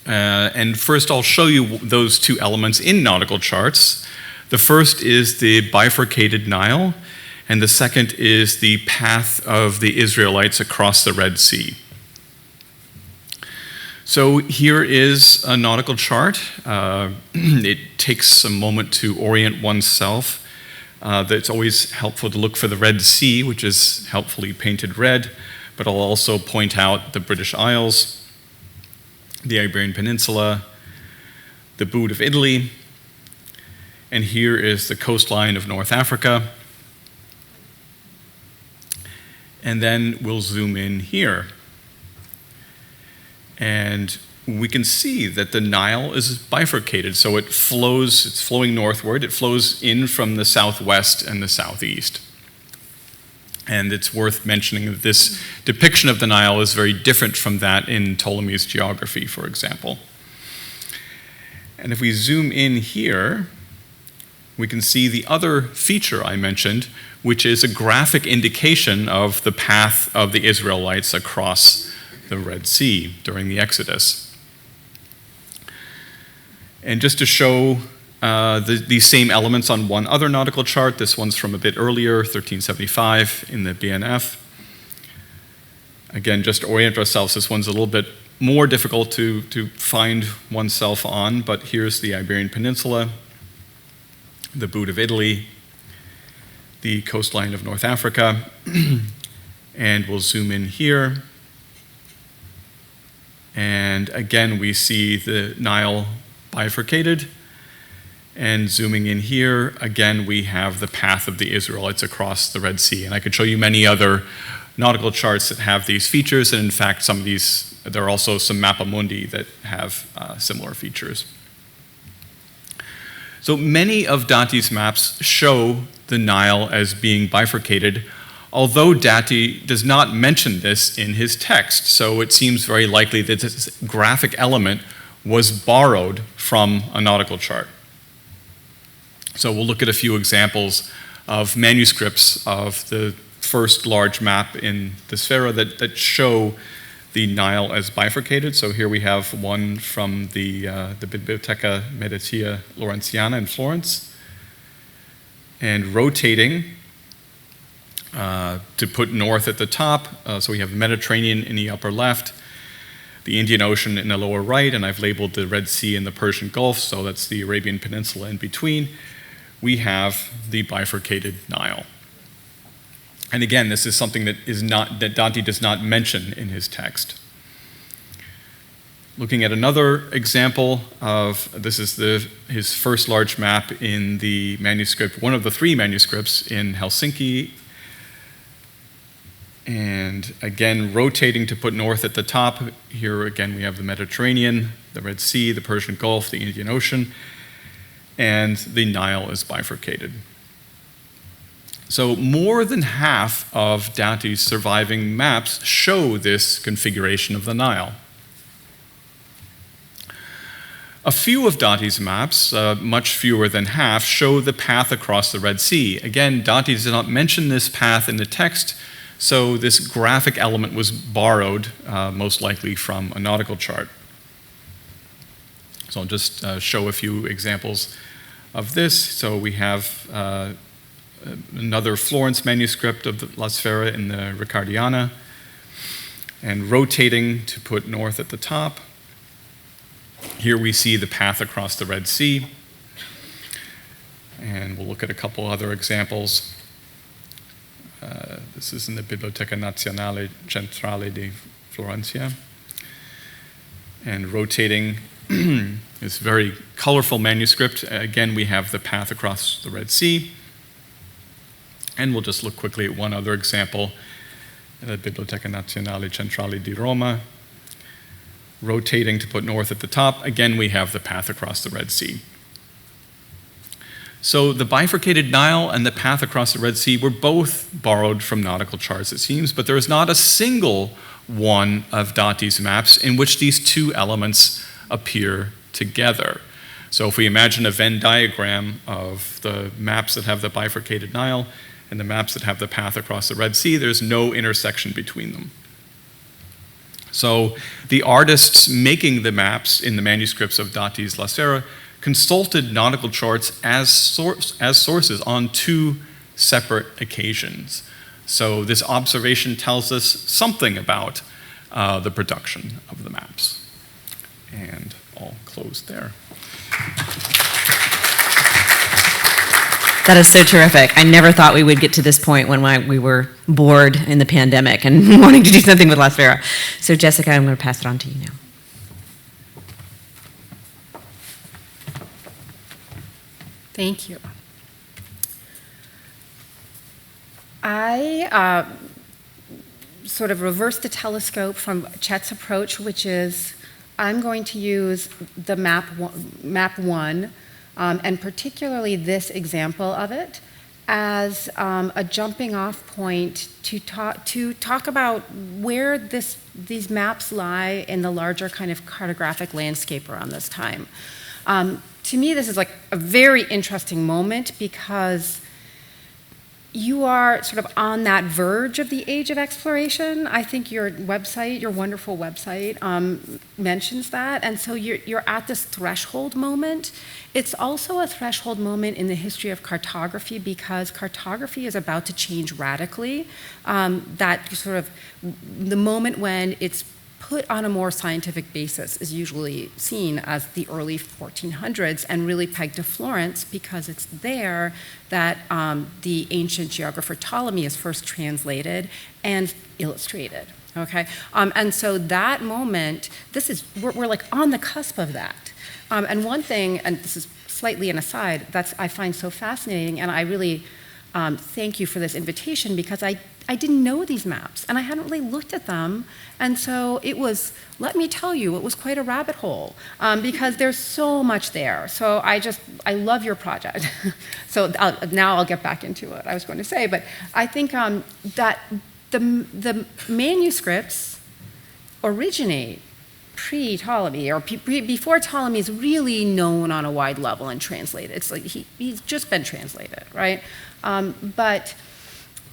And first I'll show you those two elements in nautical charts. The first is the bifurcated Nile, and the second is the path of the Israelites across the Red Sea. So here is a nautical chart. It takes a moment to orient oneself. It's always helpful to look for the Red Sea, which is helpfully painted red, but I'll also point out the British Isles, the Iberian Peninsula, the boot of Italy, and here is the coastline of North Africa. And then we'll zoom in here. And we can see that the Nile is bifurcated, so it flows, it's flowing northward, it flows in from the southwest and the southeast. And it's worth mentioning that this depiction of the Nile is very different from that in Ptolemy's geography, for example. And if we zoom in here, we can see the other feature I mentioned, which is a graphic indication of the path of the Israelites across the Red Sea during the Exodus. And just to show these same elements on one other nautical chart, this one's from a bit earlier, 1375 in the BNF. Again, just to orient ourselves, this one's a little bit more difficult to find oneself on, but here's the Iberian Peninsula, the boot of Italy, the coastline of North Africa, and we'll zoom in here. And again, we see the Nile bifurcated. And zooming in here, again, we have the path of the Israelites across the Red Sea. And I could show you many other nautical charts that have these features. And in fact, some of these, there are also some mappamundi that have similar features. So many of Dante's maps show the Nile as being bifurcated, although Dante does not mention this in his text. So it seems very likely that this graphic element was borrowed from a nautical chart. So we'll look at a few examples of manuscripts of the first large map in the Sfera that show the Nile as bifurcated. So here we have one from the Biblioteca Medicia Laurentiana in Florence. And rotating to put north at the top, so we have the Mediterranean in the upper left, the Indian Ocean in the lower right, and I've labeled the Red Sea and the Persian Gulf, so that's the Arabian Peninsula in between. We have the bifurcated Nile. And again, this is something that Dante does not mention in his text. Looking at another example of, this is his first large map in the manuscript, one of the 3 manuscripts in Helsinki. And again, rotating to put north at the top. Here again, we have the Mediterranean, the Red Sea, the Persian Gulf, the Indian Ocean, and the Nile is bifurcated. So more than half of Dante's surviving maps show this configuration of the Nile. A few of Dante's maps, much fewer than half, show the path across the Red Sea. Again, Dante does not mention this path in the text, so this graphic element was borrowed, most likely from a nautical chart. So I'll just show a few examples of this. So we have another Florence manuscript of the La Sfera in the Riccardiana, and rotating to put north at the top. Here we see the path across the Red Sea, and we'll look at a couple other examples. This is in the Biblioteca Nazionale Centrale di Florencia. And rotating this very colorful manuscript. Again, we have the path across the Red Sea. And we'll just look quickly at one other example, the Biblioteca Nazionale Centrale di Roma. Rotating to put north at the top. Again, we have the path across the Red Sea. So the bifurcated Nile and the path across the Red Sea were both borrowed from nautical charts, it seems, but there is not a single one of Dante's maps in which these 2 elements appear together. So if we imagine a Venn diagram of the maps that have the bifurcated Nile and the maps that have the path across the Red Sea, there's no intersection between them. So the artists making the maps in the manuscripts of Dante's La Sfera consulted nautical charts as sources on 2 separate occasions. So this observation tells us something about the production of the maps. And I'll close there. That is so terrific. I never thought we would get to this point when we were bored in the pandemic and wanting to do something with La Sfera. So Jessica, I'm going to pass it on to you now. Thank you. I sort of reversed the telescope from Chet's approach, which is I'm going to use the map 1, and particularly this example of it, as a jumping off point to talk about where these maps lie in the larger kind of cartographic landscape around this time. To me, this is like a very interesting moment because you are sort of on that verge of the age of exploration. I think your website, your wonderful website, mentions that. And so you're at this threshold moment. It's also a threshold moment in the history of cartography because cartography is about to change radically. That sort of the moment when it's put on a more scientific basis is usually seen as the early 1400s and really pegged to Florence because it's there that the ancient geographer Ptolemy is first translated and illustrated, okay? And so that moment, we're like on the cusp of that. And one thing, and this is slightly an aside, I find so fascinating, and I really thank you for this invitation because I didn't know these maps and I hadn't really looked at them. And so let me tell you, it was quite a rabbit hole because there's so much there. So I love your project. So now I'll get back into what I was going to say, but I think that the manuscripts originate pre-Ptolemy or before Ptolemy is really known on a wide level and translated. It's like he's just been translated, right? But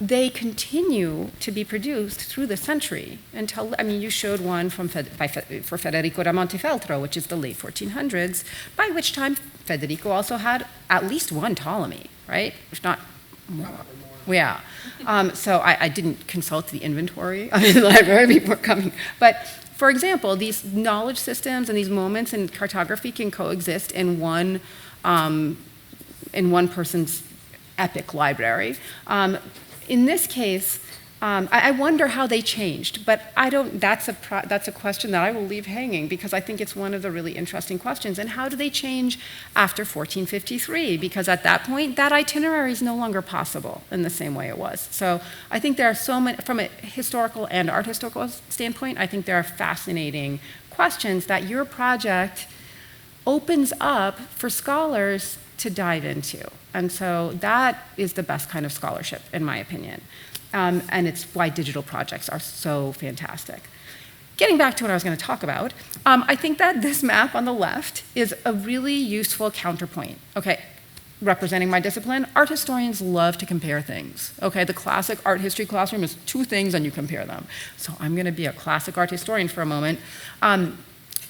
they continue to be produced through the century until, you showed one for Federico da Montefeltro, which is the late 1400s, by which time Federico also had at least one Ptolemy, right? If not more. Yeah. So I didn't consult the inventory in the library before coming. But for example, these knowledge systems and these moments in cartography can coexist in one person's epic library. In this case, I wonder how they changed, but that's a question that I will leave hanging because I think it's one of the really interesting questions. And how do they change after 1453? Because at that point, that itinerary is no longer possible in the same way it was. So I think there are so many, from a historical and art historical standpoint, I think there are fascinating questions that your project opens up for scholars to dive into. And so that is the best kind of scholarship, in my opinion. And it's why digital projects are so fantastic. Getting back to what I was going to talk about, I think that this map on the left is a really useful counterpoint. Okay, representing my discipline, art historians love to compare things. Okay, the classic art history classroom is two things and you compare them. So I'm going to be a classic art historian for a moment.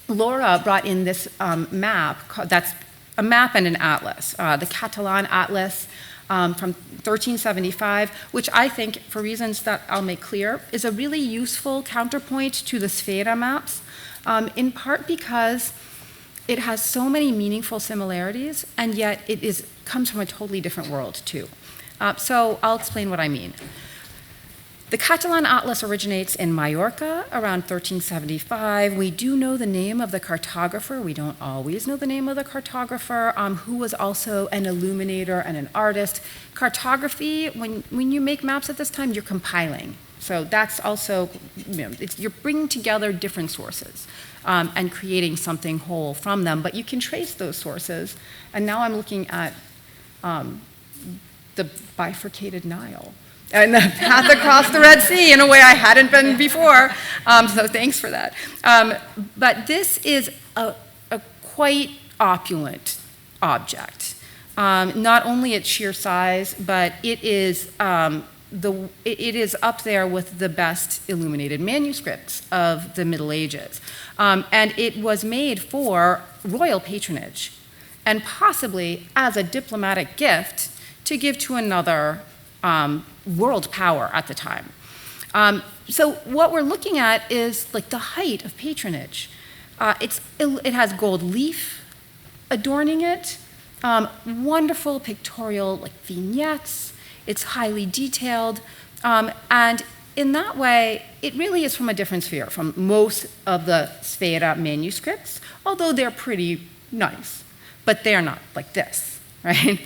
Laura brought in this map that's a map and an atlas, the Catalan Atlas from 1375, which I think, for reasons that I'll make clear, is a really useful counterpoint to the Sfera maps, in part because it has so many meaningful similarities, and yet it comes from a totally different world, too. So I'll explain what I mean. The Catalan Atlas originates in Mallorca around 1375. We do know the name of the cartographer. We don't always know the name of the cartographer, who was also an illuminator and an artist. Cartography, when you make maps at this time, you're compiling. So that's also, you're bringing together different sources and creating something whole from them. But you can trace those sources. And now I'm looking at the bifurcated Nile and the path across the Red Sea in a way I hadn't been before. So thanks for that. But this is a quite opulent object. Not only its sheer size, but it is up there with the best illuminated manuscripts of the Middle Ages. And it was made for royal patronage and possibly as a diplomatic gift to give to another world power at the time. So what we're looking at is like the height of patronage. It has gold leaf adorning it, wonderful pictorial like vignettes. It's highly detailed, and in that way, it really is from a different sphere from most of the Sfera manuscripts, although they're pretty nice, but they're not like this, right?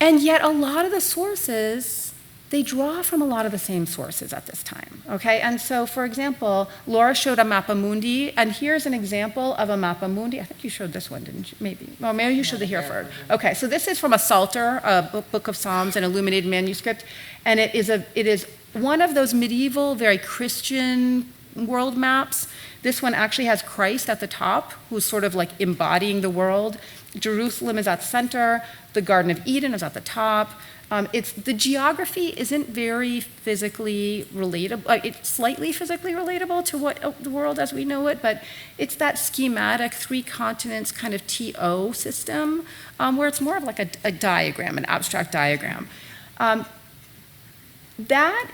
And yet a lot of the sources, they draw from a lot of the same sources at this time, okay? And so, for example, Laura showed a Mappa Mundi, and here's an example of a Mappa Mundi. I think you showed this one, didn't you? Maybe. Well, maybe you showed the Hereford. Okay, so this is from a Psalter, a Book of Psalms, an illuminated manuscript, and it is one of those medieval, very Christian world maps. This one actually has Christ at the top, who's sort of like embodying the world. Jerusalem is at the center. The Garden of Eden is at the top. The geography isn't very physically relatable. It's slightly physically relatable to what the world as we know it, but it's that schematic 3 continents kind of TO system where it's more of like a diagram, an abstract diagram. That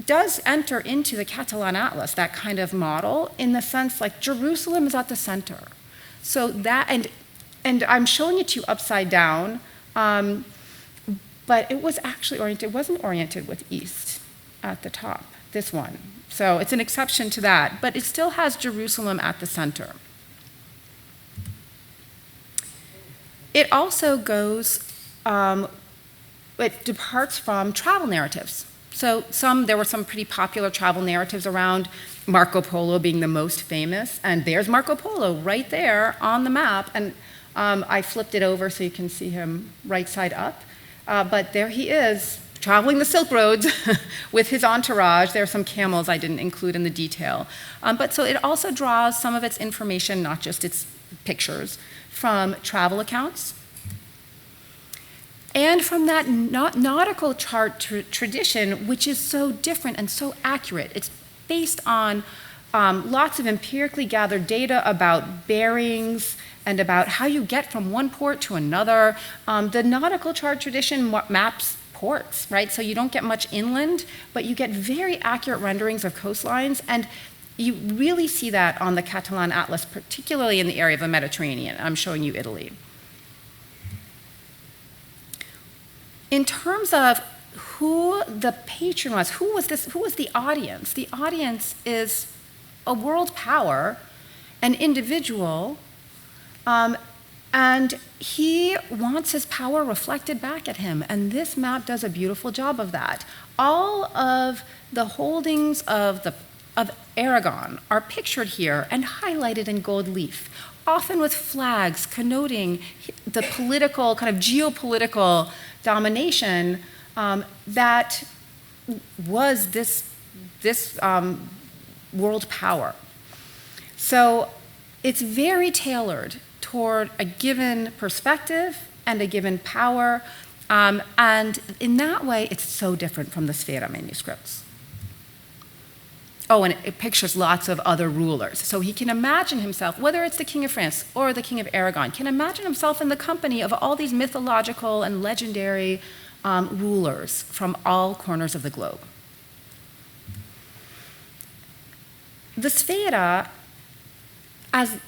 does enter into the Catalan Atlas, that kind of model, in the sense like Jerusalem is at the center. So that, and I'm showing it to you upside down, but it was actually oriented, it wasn't oriented with east at the top, this one. So it's an exception to that, but it still has Jerusalem at the center. It also goes, it departs from travel narratives. So there were some pretty popular travel narratives around, Marco Polo being the most famous, and there's Marco Polo right there on the map, and I flipped it over so you can see him right side up. But there he is, traveling the Silk Roads with his entourage. There are some camels I didn't include in the detail. But so it also draws some of its information, not just its pictures, from travel accounts. And from that nautical chart tradition, which is so different and so accurate. It's based on lots of empirically gathered data about bearings and about how you get from one port to another. The nautical chart tradition maps ports, right? So you don't get much inland, but you get very accurate renderings of coastlines, and you really see that on the Catalan Atlas, particularly in the area of the Mediterranean. I'm showing you Italy. In terms of who the patron was, who was the audience? The audience is a world power, an individual, and he wants his power reflected back at him, and this map does a beautiful job of that. All of the holdings of Aragon are pictured here and highlighted in gold leaf, often with flags connoting the political, kind of geopolitical domination that was this world power. So it's very tailored toward a given perspective and a given power, and in that way, it's so different from the Sfera manuscripts. Oh, and it pictures lots of other rulers. So he can imagine himself, whether it's the King of France or the King of Aragon, can imagine himself in the company of all these mythological and legendary rulers from all corners of the globe. The Sfera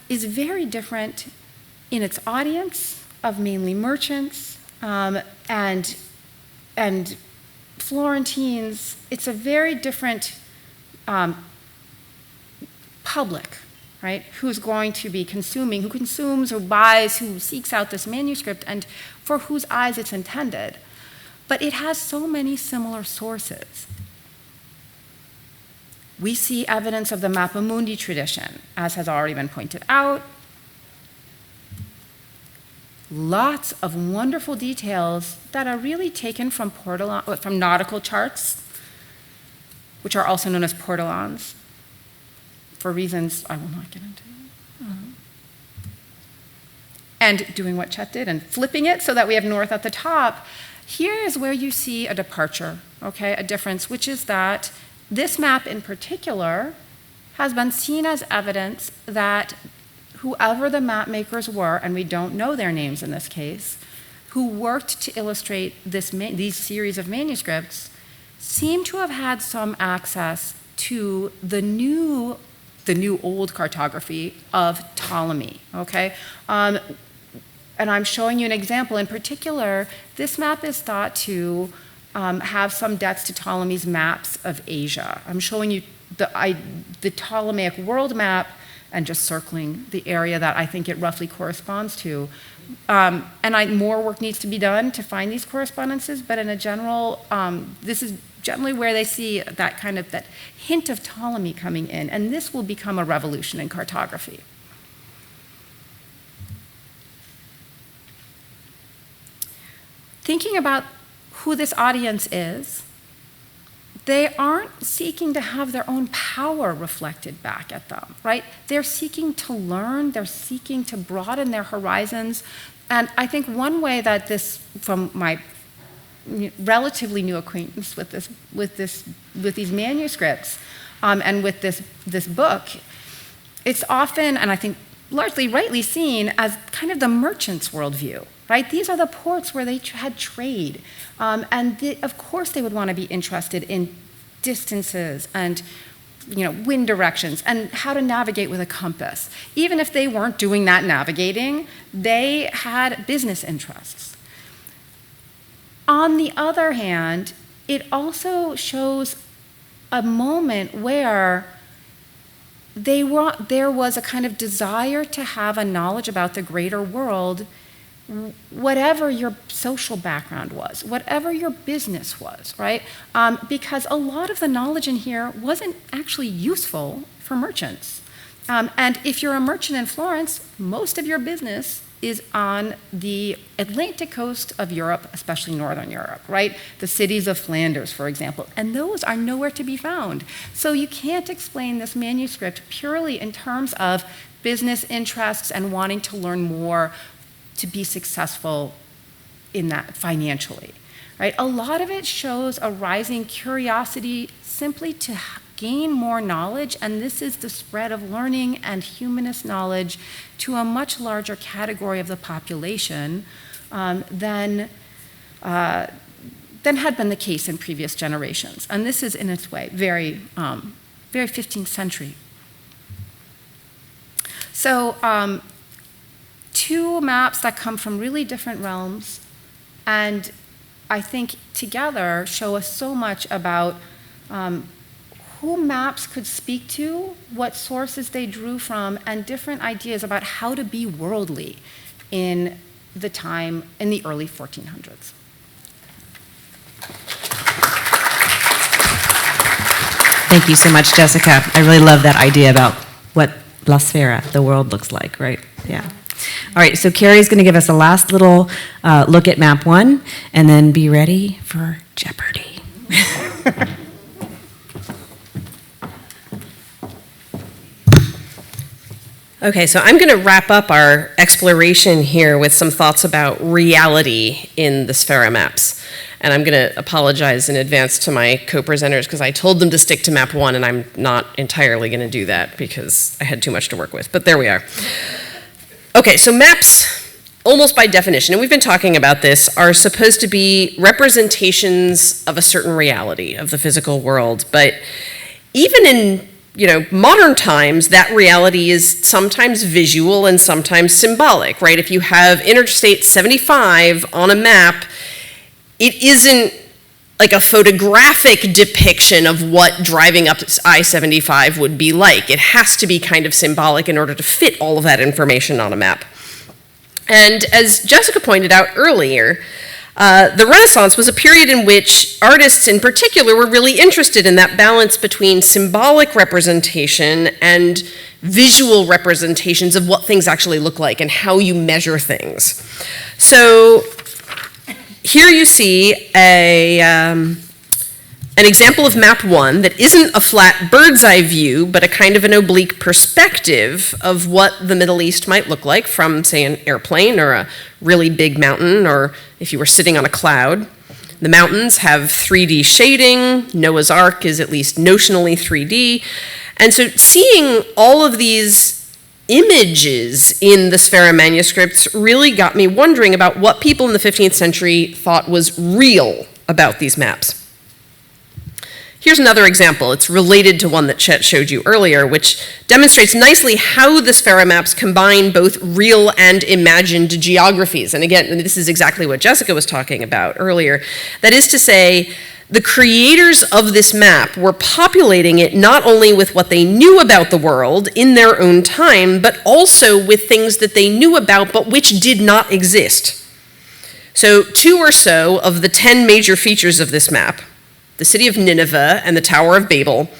is very different in its audience of mainly merchants and Florentines. It's a very different public, right? Who's going to be consuming, who consumes or buys, who seeks out this manuscript, and for whose eyes it's intended. But it has so many similar sources. We see evidence of the Mappa Mundi tradition, as has already been pointed out. Lots of wonderful details that are really taken from nautical charts, which are also known as portolans, for reasons I will not get into. And doing what Chet did and flipping it so that we have north at the top. Here is where you see a departure, okay, a difference, which is that this map in particular has been seen as evidence that whoever the map makers were, and we don't know their names in this case, who worked to illustrate these series of manuscripts, seem to have had some access to the new old cartography of Ptolemy, okay? And I'm showing you an example. In particular, this map is thought to have some debts to Ptolemy's maps of Asia. I'm showing you the Ptolemaic world map and just circling the area that I think it roughly corresponds to. More work needs to be done to find these correspondences, but in a general, this is generally where they see that hint of Ptolemy coming in, and this will become a revolution in cartography. Thinking about who this audience is, they aren't seeking to have their own power reflected back at them, right? They're seeking to learn, they're seeking to broaden their horizons. And I think one way that this, from my relatively new acquaintance with these manuscripts and with this book, it's often, and I think largely rightly seen as kind of the merchant's worldview, right? These are the ports where they had trade. Of course they would want to be interested in distances and wind directions and how to navigate with a compass. Even if they weren't doing that navigating, they had business interests. On the other hand, it also shows a moment where there was a kind of desire to have a knowledge about the greater world, whatever your social background was, whatever your business was, right? Because a lot of the knowledge in here wasn't actually useful for merchants. And if you're a merchant in Florence, most of your business is on the Atlantic coast of Europe, especially Northern Europe, right? The cities of Flanders, for example, and those are nowhere to be found. So you can't explain this manuscript purely in terms of business interests and wanting to learn more to be successful in that financially, right? A lot of it shows a rising curiosity simply to gain more knowledge, and this is the spread of learning and humanist knowledge to a much larger category of the population than had been the case in previous generations. And this is, in its way, very 15th century. So two maps that come from really different realms, and I think together show us so much about who maps could speak to, what sources they drew from, and different ideas about how to be worldly in the time in the early 1400s. Thank you so much, Jessica. I really love that idea about what La Sfera, the world, looks like, right? Yeah. All right, so Carrie's going to give us a last little look at map 1, and then be ready for Jeopardy! Okay, so I'm going to wrap up our exploration here with some thoughts about reality in the Sfera maps. And I'm going to apologize in advance to my co-presenters because I told them to stick to map 1, and I'm not entirely going to do that because I had too much to work with. But there we are. Okay, so maps, almost by definition, and we've been talking about this, are supposed to be representations of a certain reality of the physical world. But even in modern times, that reality is sometimes visual and sometimes symbolic, right? If you have Interstate 75 on a map, it isn't like a photographic depiction of what driving up I-75 would be like. It has to be kind of symbolic in order to fit all of that information on a map. And as Jessica pointed out earlier, the Renaissance was a period in which artists in particular were really interested in that balance between symbolic representation and visual representations of what things actually look like and how you measure things. So here you see an example of map 1 that isn't a flat bird's eye view, but a kind of an oblique perspective of what the Middle East might look like from, say, an airplane or a really big mountain, or if you were sitting on a cloud. The mountains have 3D shading. Noah's Ark is at least notionally 3D. And so seeing all of these images in the Sfera manuscripts really got me wondering about what people in the 15th century thought was real about these maps. Here's another example. It's related to one that Chet showed you earlier, which demonstrates nicely how the Sfera maps combine both real and imagined geographies. And again, this is exactly what Jessica was talking about earlier. That is to say, the creators of this map were populating it not only with what they knew about the world in their own time, but also with things that they knew about but which did not exist. So 2 or so of the 10 major features of this map, the city of Nineveh and the Tower of Babel,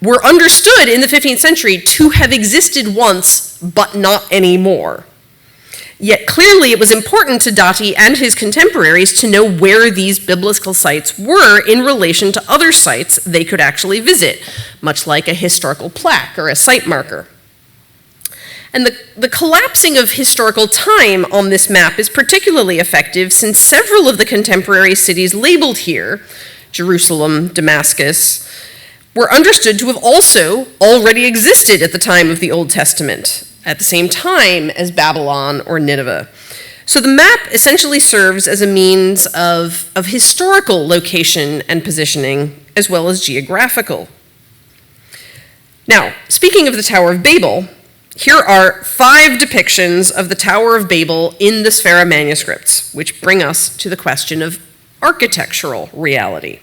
were understood in the 15th century to have existed once, but not anymore. Yet clearly it was important to Dati and his contemporaries to know where these biblical sites were in relation to other sites they could actually visit, much like a historical plaque or a site marker. And the collapsing of historical time on this map is particularly effective since several of the contemporary cities labeled here, Jerusalem, Damascus, were understood to have also already existed at the time of the Old Testament, at the same time as Babylon or Nineveh. So the map essentially serves as a means of historical location and positioning, as well as geographical. Now, speaking of the Tower of Babel, here are 5 depictions of the Tower of Babel in the Sfera manuscripts, which bring us to the question of architectural reality.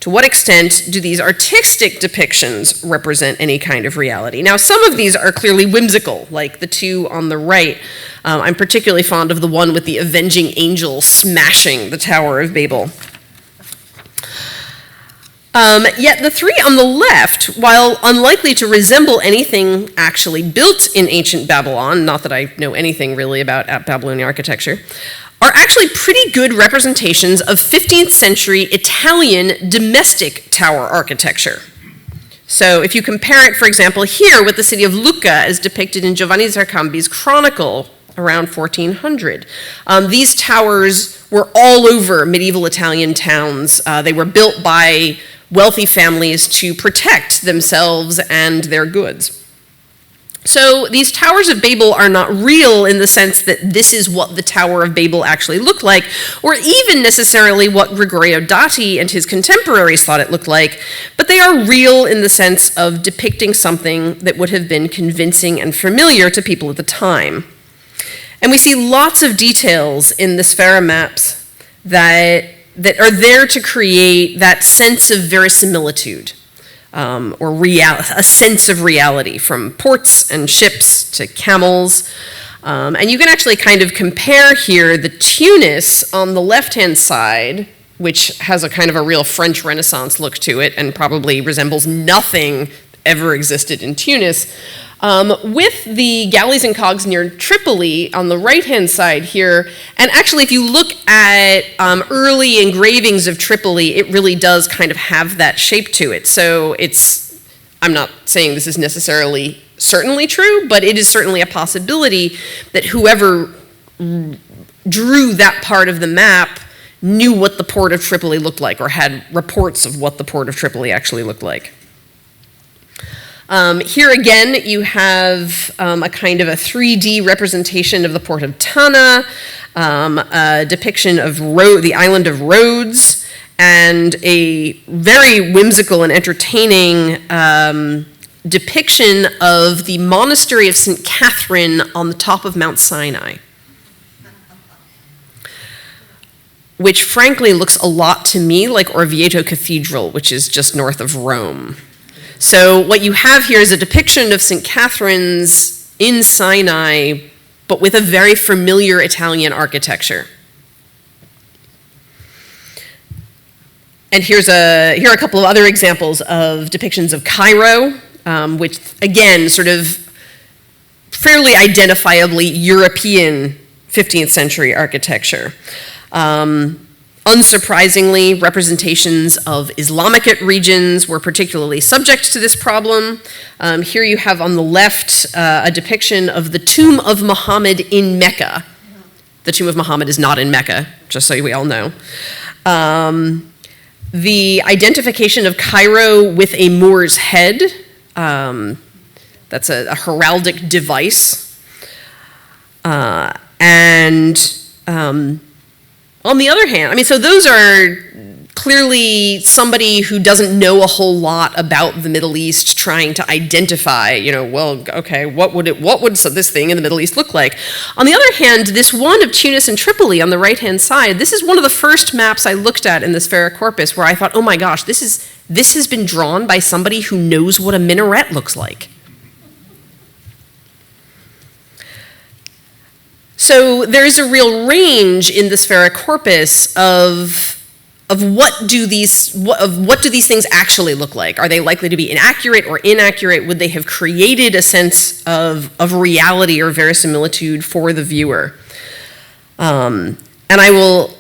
To what extent do these artistic depictions represent any kind of reality? Now, some of these are clearly whimsical, like the 2 on the right. I'm particularly fond of the one with the avenging angel smashing the Tower of Babel. Yet the 3 on the left, while unlikely to resemble anything actually built in ancient Babylon, not that I know anything really about Babylonian architecture, are actually pretty good representations of 15th century Italian domestic tower architecture. So if you compare it, for example, here with the city of Lucca as depicted in Giovanni Zarcambi's Chronicle around 1400. These towers were all over medieval Italian towns. They were built by wealthy families to protect themselves and their goods. So these towers of Babel are not real in the sense that this is what the Tower of Babel actually looked like, or even necessarily what Gregorio Dati and his contemporaries thought it looked like, but they are real in the sense of depicting something that would have been convincing and familiar to people at the time. And we see lots of details in the Sfera maps that are there to create that sense of verisimilitude. Or a sense of reality, from ports and ships to camels. And you can actually kind of compare here the Tunis on the left-hand side, which has a kind of a real French Renaissance look to it and probably resembles nothing ever existed in Tunis, with the galleys and cogs near Tripoli on the right-hand side here. And actually, if you look at early engravings of Tripoli, it really does kind of have that shape to it. So I'm not saying this is necessarily certainly true, but it is certainly a possibility that whoever drew that part of the map knew what the port of Tripoli looked like, or had reports of what the port of Tripoli actually looked like. Here again, you have a kind of a 3D representation of the port of Tana, a depiction of the island of Rhodes, and a very whimsical and entertaining depiction of the monastery of St. Catherine on the top of Mount Sinai, which frankly looks a lot to me like Orvieto Cathedral, which is just north of Rome. So what you have here is a depiction of St. Catherine's in Sinai, but with a very familiar Italian architecture. And here are a couple of other examples of depictions of Cairo, which again, sort of fairly identifiably European 15th century architecture. Unsurprisingly, representations of Islamic regions were particularly subject to this problem. Here you have on the left a depiction of the tomb of Muhammad in Mecca. The tomb of Muhammad is not in Mecca, just so we all know. The identification of Cairo with a Moor's head, that's a heraldic device. On the other hand, so those are clearly somebody who doesn't know a whole lot about the Middle East trying to identify, what would this thing in the Middle East look like? On the other hand, this one of Tunis and Tripoli on the right-hand side, this is one of the first maps I looked at in the Sfera Corpus where I thought, oh my gosh, this has been drawn by somebody who knows what a minaret looks like. So there's a real range in the Sfera Corpus of what do these things actually look like? Are they likely to be inaccurate or inaccurate? Would they have created a sense of reality or verisimilitude for the viewer? And I will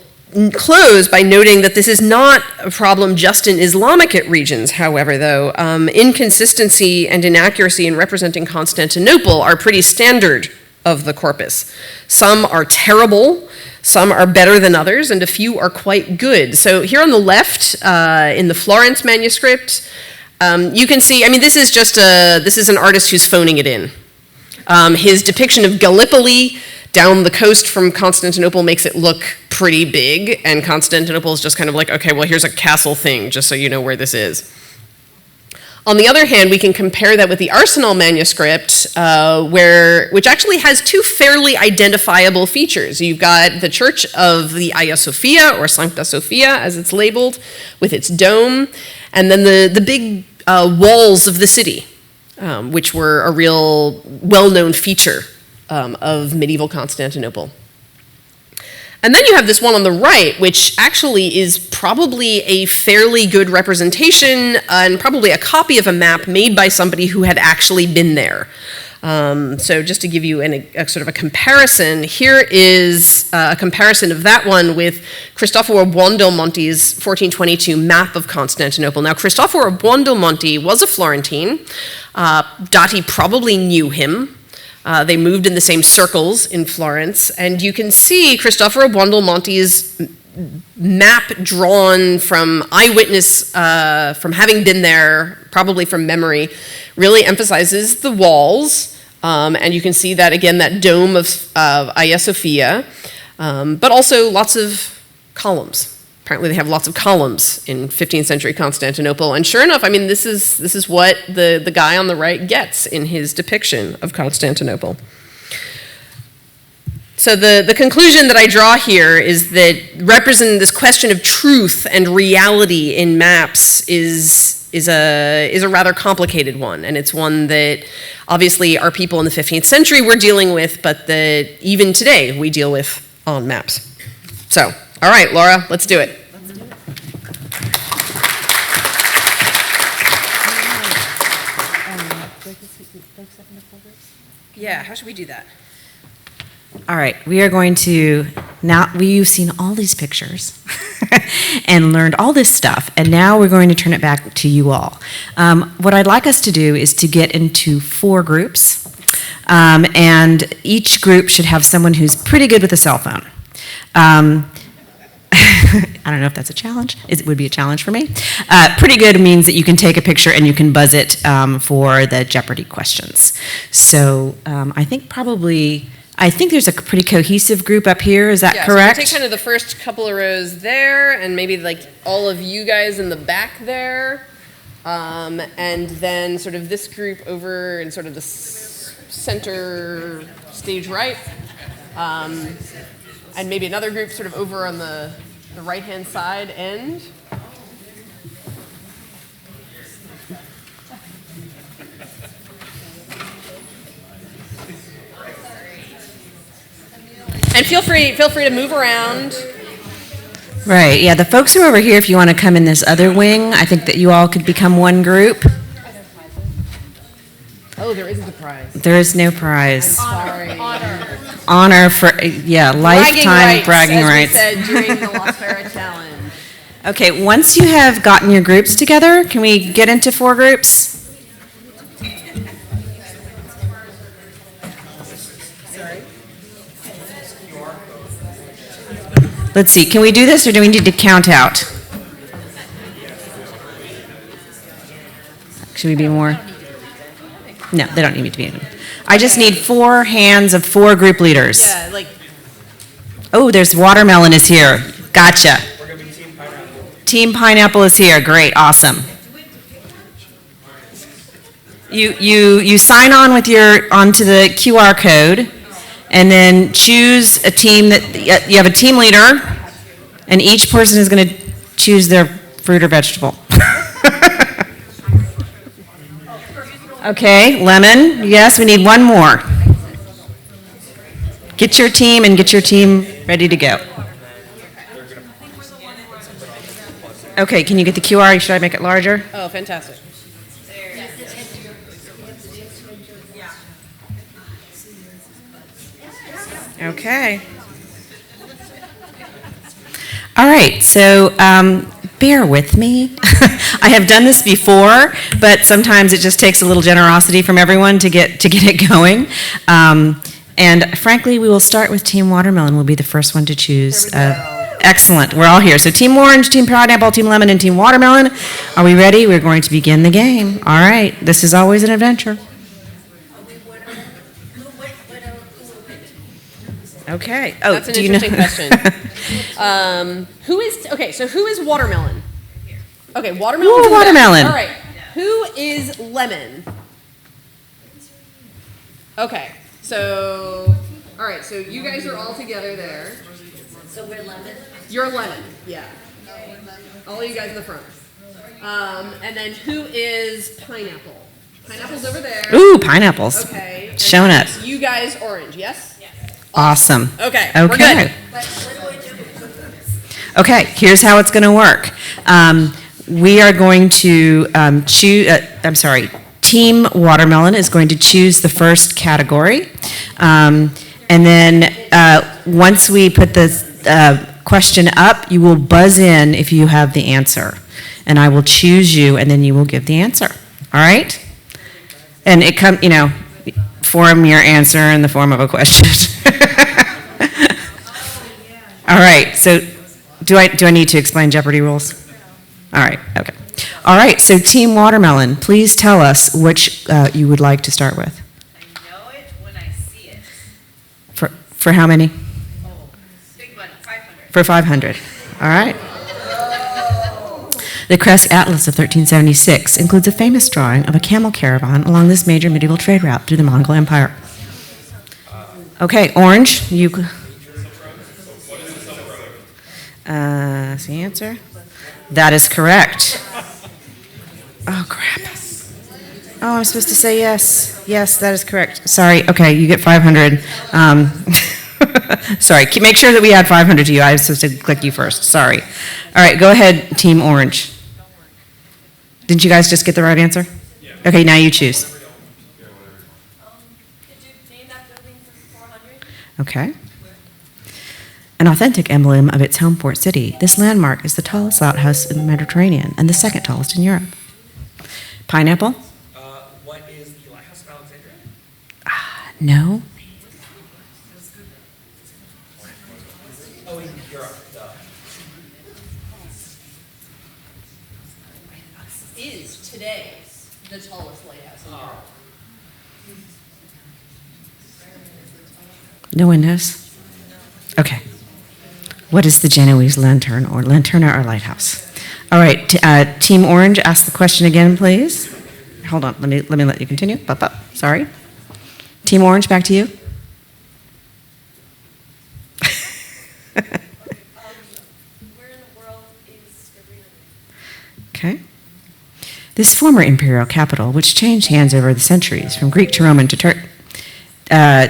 close by noting that this is not a problem just in Islamic regions, however, though. Inconsistency and inaccuracy in representing Constantinople are pretty standard of the corpus. Some are terrible, some are better than others, and a few are quite good. So here on the left, in the Florence manuscript, you can see, I mean, this is an artist who's phoning it in. His depiction of Gallipoli down the coast from Constantinople makes it look pretty big, and Constantinople is just kind of like, okay, well, here's a castle thing, just so you know where this is. On the other hand, we can compare that with the Arsenal manuscript, which actually has two fairly identifiable features. You've got the Church of the Hagia Sophia, or Sancta Sophia, as it's labeled, with its dome, and then the big walls of the city, which were a real well-known feature of medieval Constantinople. And then you have this one on the right, which actually is probably a fairly good representation and probably a copy of a map made by somebody who had actually been there. So just to give you a sort of a comparison, here is a comparison of that one with Cristoforo Buondelmonti's 1422 map of Constantinople. Now, Cristoforo Buondelmonti was a Florentine. Dati probably knew him. They moved in the same circles in Florence, and you can see Cristoforo Buondelmonti's map drawn from eyewitness, from having been there, probably from memory, really emphasizes the walls, and you can see that, again, that dome of Hagia Sophia, but also lots of columns. Apparently they have lots of columns in 15th century Constantinople, and sure enough, I mean, this is what the guy on the right gets in his depiction of Constantinople. So the conclusion that I draw here is that representing this question of truth and reality in maps is a rather complicated one, and it's one that obviously our people in the 15th century were dealing with, but that even today we deal with on maps. So, all right, Laura, let's do it. Yeah, how should we do that? All right, we are going to, now you've seen all these pictures and learned all this stuff, and now we're going to turn it back to you all. What I'd like us to do is to get into 4 groups, and each group should have someone who's pretty good with a cell phone. I don't know if that's a challenge. It would be a challenge for me. Pretty good means that you can take a picture and you can buzz it for the Jeopardy questions. So I think there's a pretty cohesive group up here. Is that correct? So take kind of the first couple of rows there, and maybe like all of you guys in the back there, and then sort of this group over in sort of the center stage right, and maybe another group sort of over on the right-hand side end. And feel free to move around. Right, yeah, the folks who are over here, if you want to come in this other wing, I think that you all could become one group. Oh, there isn't a prize. There is no prize. Sorry. Honor for, lifetime bragging rights. As we said during the Las Farah Challenge. Okay, once you have gotten your groups together, can we get into 4 groups? Let's see, can we do this or do we need to count out? Should we be more? No, they don't need me to be in. I just need 4 hands of 4 group leaders. Yeah, like. Oh, there's Watermelon is here. Gotcha. We're going to be Team Pineapple. Team Pineapple is here. Great, awesome. You sign on with onto the QR code, and then choose a team that you have a team leader, and each person is going to choose their fruit or vegetable. Okay, lemon. Yes, we need one more. Get your team ready to go. Okay, can you get the QR? Should I make it larger? Oh, fantastic. Okay. All right, so bear with me. I have done this before, but sometimes it just takes a little generosity from everyone to get it going. And frankly, we will start with Team Watermelon. Will be the first one to choose. Excellent. We're all here. So Team Orange, Team Pineapple, Team Lemon, and Team Watermelon. Are we ready? We're going to begin the game. All right. This is always an adventure. Okay. Oh, That's an interesting question. Who is Watermelon? Okay, Watermelon. Ooh, Watermelon. All right. Who is Lemon? Okay. So, all right. So you guys are all together there. So we're Lemon? You're Lemon. Yeah. All of you guys in the front. And then who is Pineapple? Pineapple's over there. Ooh, pineapples. Okay. And Showing up. You guys Orange. Yes. Awesome. Okay. We're good. Okay, here's how it's going to work. We are going to choose, Team Watermelon is going to choose the first category. And then once we put the question up, you will buzz in if you have the answer. And I will choose you, and then you will give the answer. All right? And it comes, form your answer in the form of a question. All right, so do I need to explain Jeopardy rules? All right, okay. All right, so Team Watermelon, please tell us which you would like to start with. I know it when I see it. For how many? Oh, big one, 500. For 500. All right. The Crest Atlas of 1376 includes a famous drawing of a camel caravan along this major medieval trade route through the Mongol Empire. Okay, Orange, you... That's the answer. That is correct. Oh, crap. Oh, I'm supposed to say yes. Yes, that is correct. Sorry. Okay, you get 500. Sorry. Make sure that we add 500 to you. I was supposed to click you first. Sorry. All right, go ahead, Team Orange. Didn't you guys just get the right answer? Yeah. Okay, now you choose. Could you name that building for 400? Okay. An authentic emblem of its home port city, this landmark is the tallest lighthouse in the Mediterranean and the second tallest in Europe. Pineapple? What is the Lighthouse of Alexandria? No. Oh, in Europe. Is today the tallest lighthouse in Europe? No one knows? Okay. What is the Genoese lantern or lanterna or lighthouse? All right, Team Orange, ask the question again, please. Hold on, let me let you continue. Sorry. Team Orange, back to you. Where in the world is Sabrina? Okay. This former imperial capital, which changed hands over the centuries from Greek to Roman to Turk.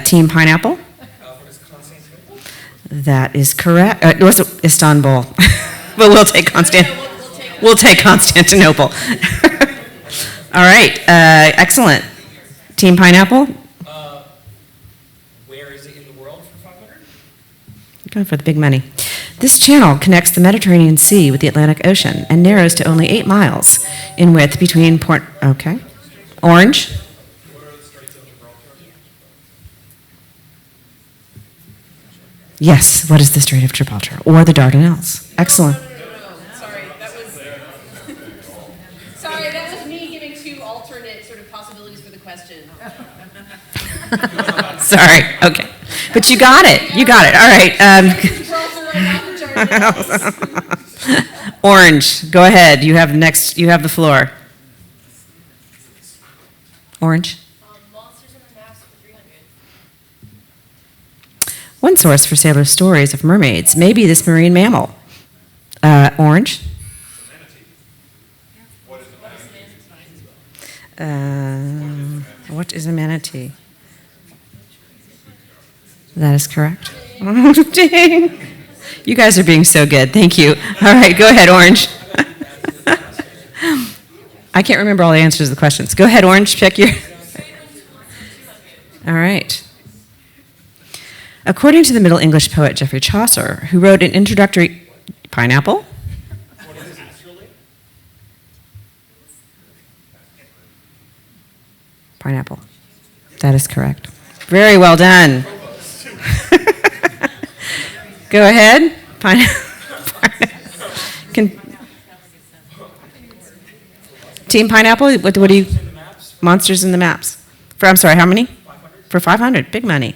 Team Pineapple? What is Constantinople? That is correct. It was Istanbul, but we'll take We'll take Constantinople. All right, excellent. Team Pineapple? Where is it in the world for 500? Going for the big money. This channel connects the Mediterranean Sea with the Atlantic Ocean and narrows to only 8 miles in width between Port. Okay. Orange? What are the Straits of Gibraltar? Yes. What is the Strait of Gibraltar or the Dardanelles? Excellent. Sorry, that was me giving 2 alternate sort of possibilities for the question. Sorry. Okay. But you got it. You got it. All right. Orange, go ahead. You have the floor. Orange. Monsters in the Maps for 300. One source for sailors' stories of mermaids may be this marine mammal. Orange. What is a manatee? That is correct. Oh, dang. You guys are being so good. Thank you. All right, go ahead, Orange. I can't remember all the answers to the questions. Go ahead, Orange. Check your. All right. According to the Middle English poet Geoffrey Chaucer, who wrote an introductory Pineapple? What is Australia? Pineapple. That is correct. Very well done. Go ahead. Team Pineapple, what do you? Monsters in the Maps. I'm sorry, how many? 500. For 500, big money.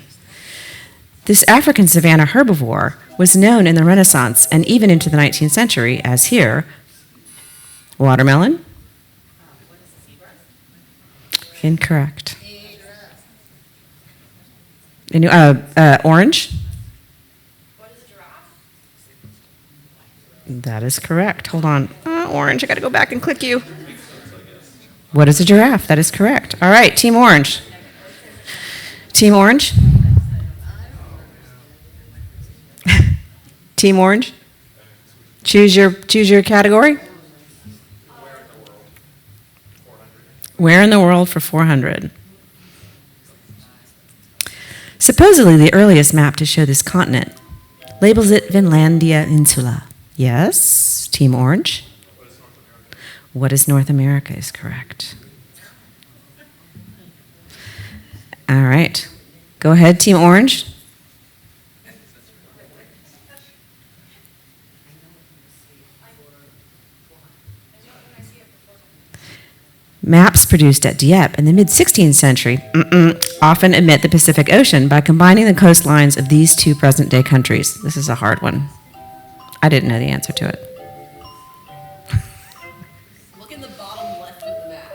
This African savanna herbivore was known in the Renaissance and even into the 19th century as here, watermelon? Incorrect. Orange? What is a giraffe? That is correct. Hold on. Orange, I got to go back and click you. What is a giraffe? That is correct. All right, Team Orange. Team Orange? Team Orange? Choose your category. Where in the world for 400? Supposedly the earliest map to show this continent labels it Vinlandia Insula. Yes, Team Orange. What is North America is correct. All right. Go ahead, Team Orange. Maps produced at Dieppe in the mid-16th century often omit the Pacific Ocean by combining the coastlines of these two present-day countries. This is a hard one. I didn't know the answer to it. Look in the bottom left of the map.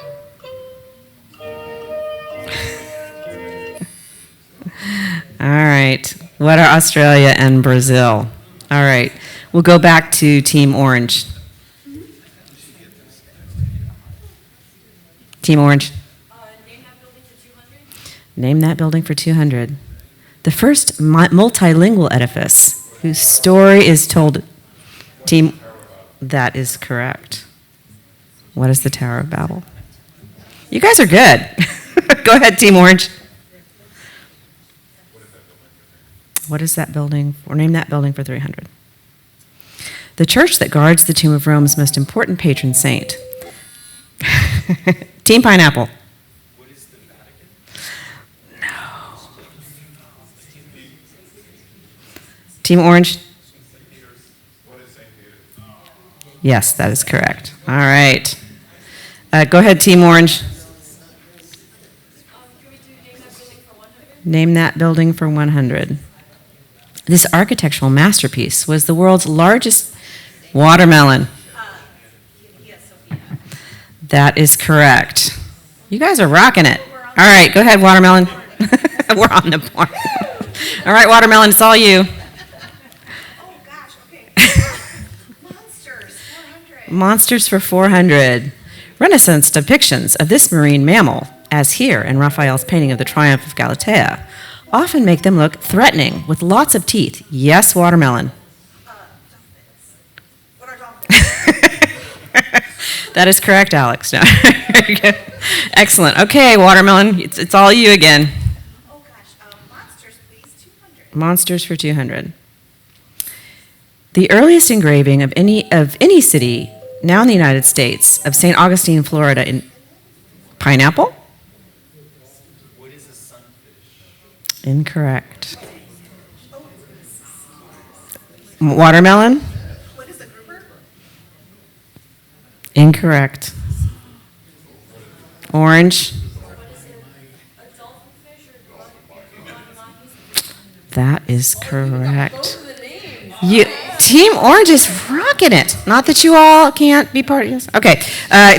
All right. What are Australia and Brazil? All right. We'll go back to Team Orange. Team Orange. Name that building for 200. Name that building for 200. The first multilingual edifice whose story is told. Team. That is correct. What is the Tower of Babel? You guys are good. Go ahead, Team Orange. What is that building? Or name that building for 300. The church that guards the tomb of Rome's most important patron saint. Team Pineapple. What is the Vatican? No. Team Orange. What is St. Peter's? Yes, that is correct. All right. Go ahead, Team Orange. Can we do name that building for 100? Name that building for 100. This architectural masterpiece was the world's largest watermelon. That is correct. You guys are rocking it. All right, go ahead, watermelon. We're on the board. All right, watermelon, it's all you. Oh gosh, okay. Monsters, 400. Monsters for 400. Renaissance depictions of this marine mammal, as here in Raphael's painting of the Triumph of Galatea, often make them look threatening with lots of teeth. Yes, watermelon. What are dolphins? That is correct, Alex. No. Excellent. Okay, watermelon, it's all you again. Oh gosh, monsters, please, 200. Monsters for 200. The earliest engraving of any city now in the United States of St. Augustine, Florida, in pineapple? What is a sunfish? Incorrect. Watermelon? What is a grouper? Incorrect. Orange? A dolphin fish or That is correct. Those are the names. Team Orange is rocking it. Not that you all can't be part of this. Okay,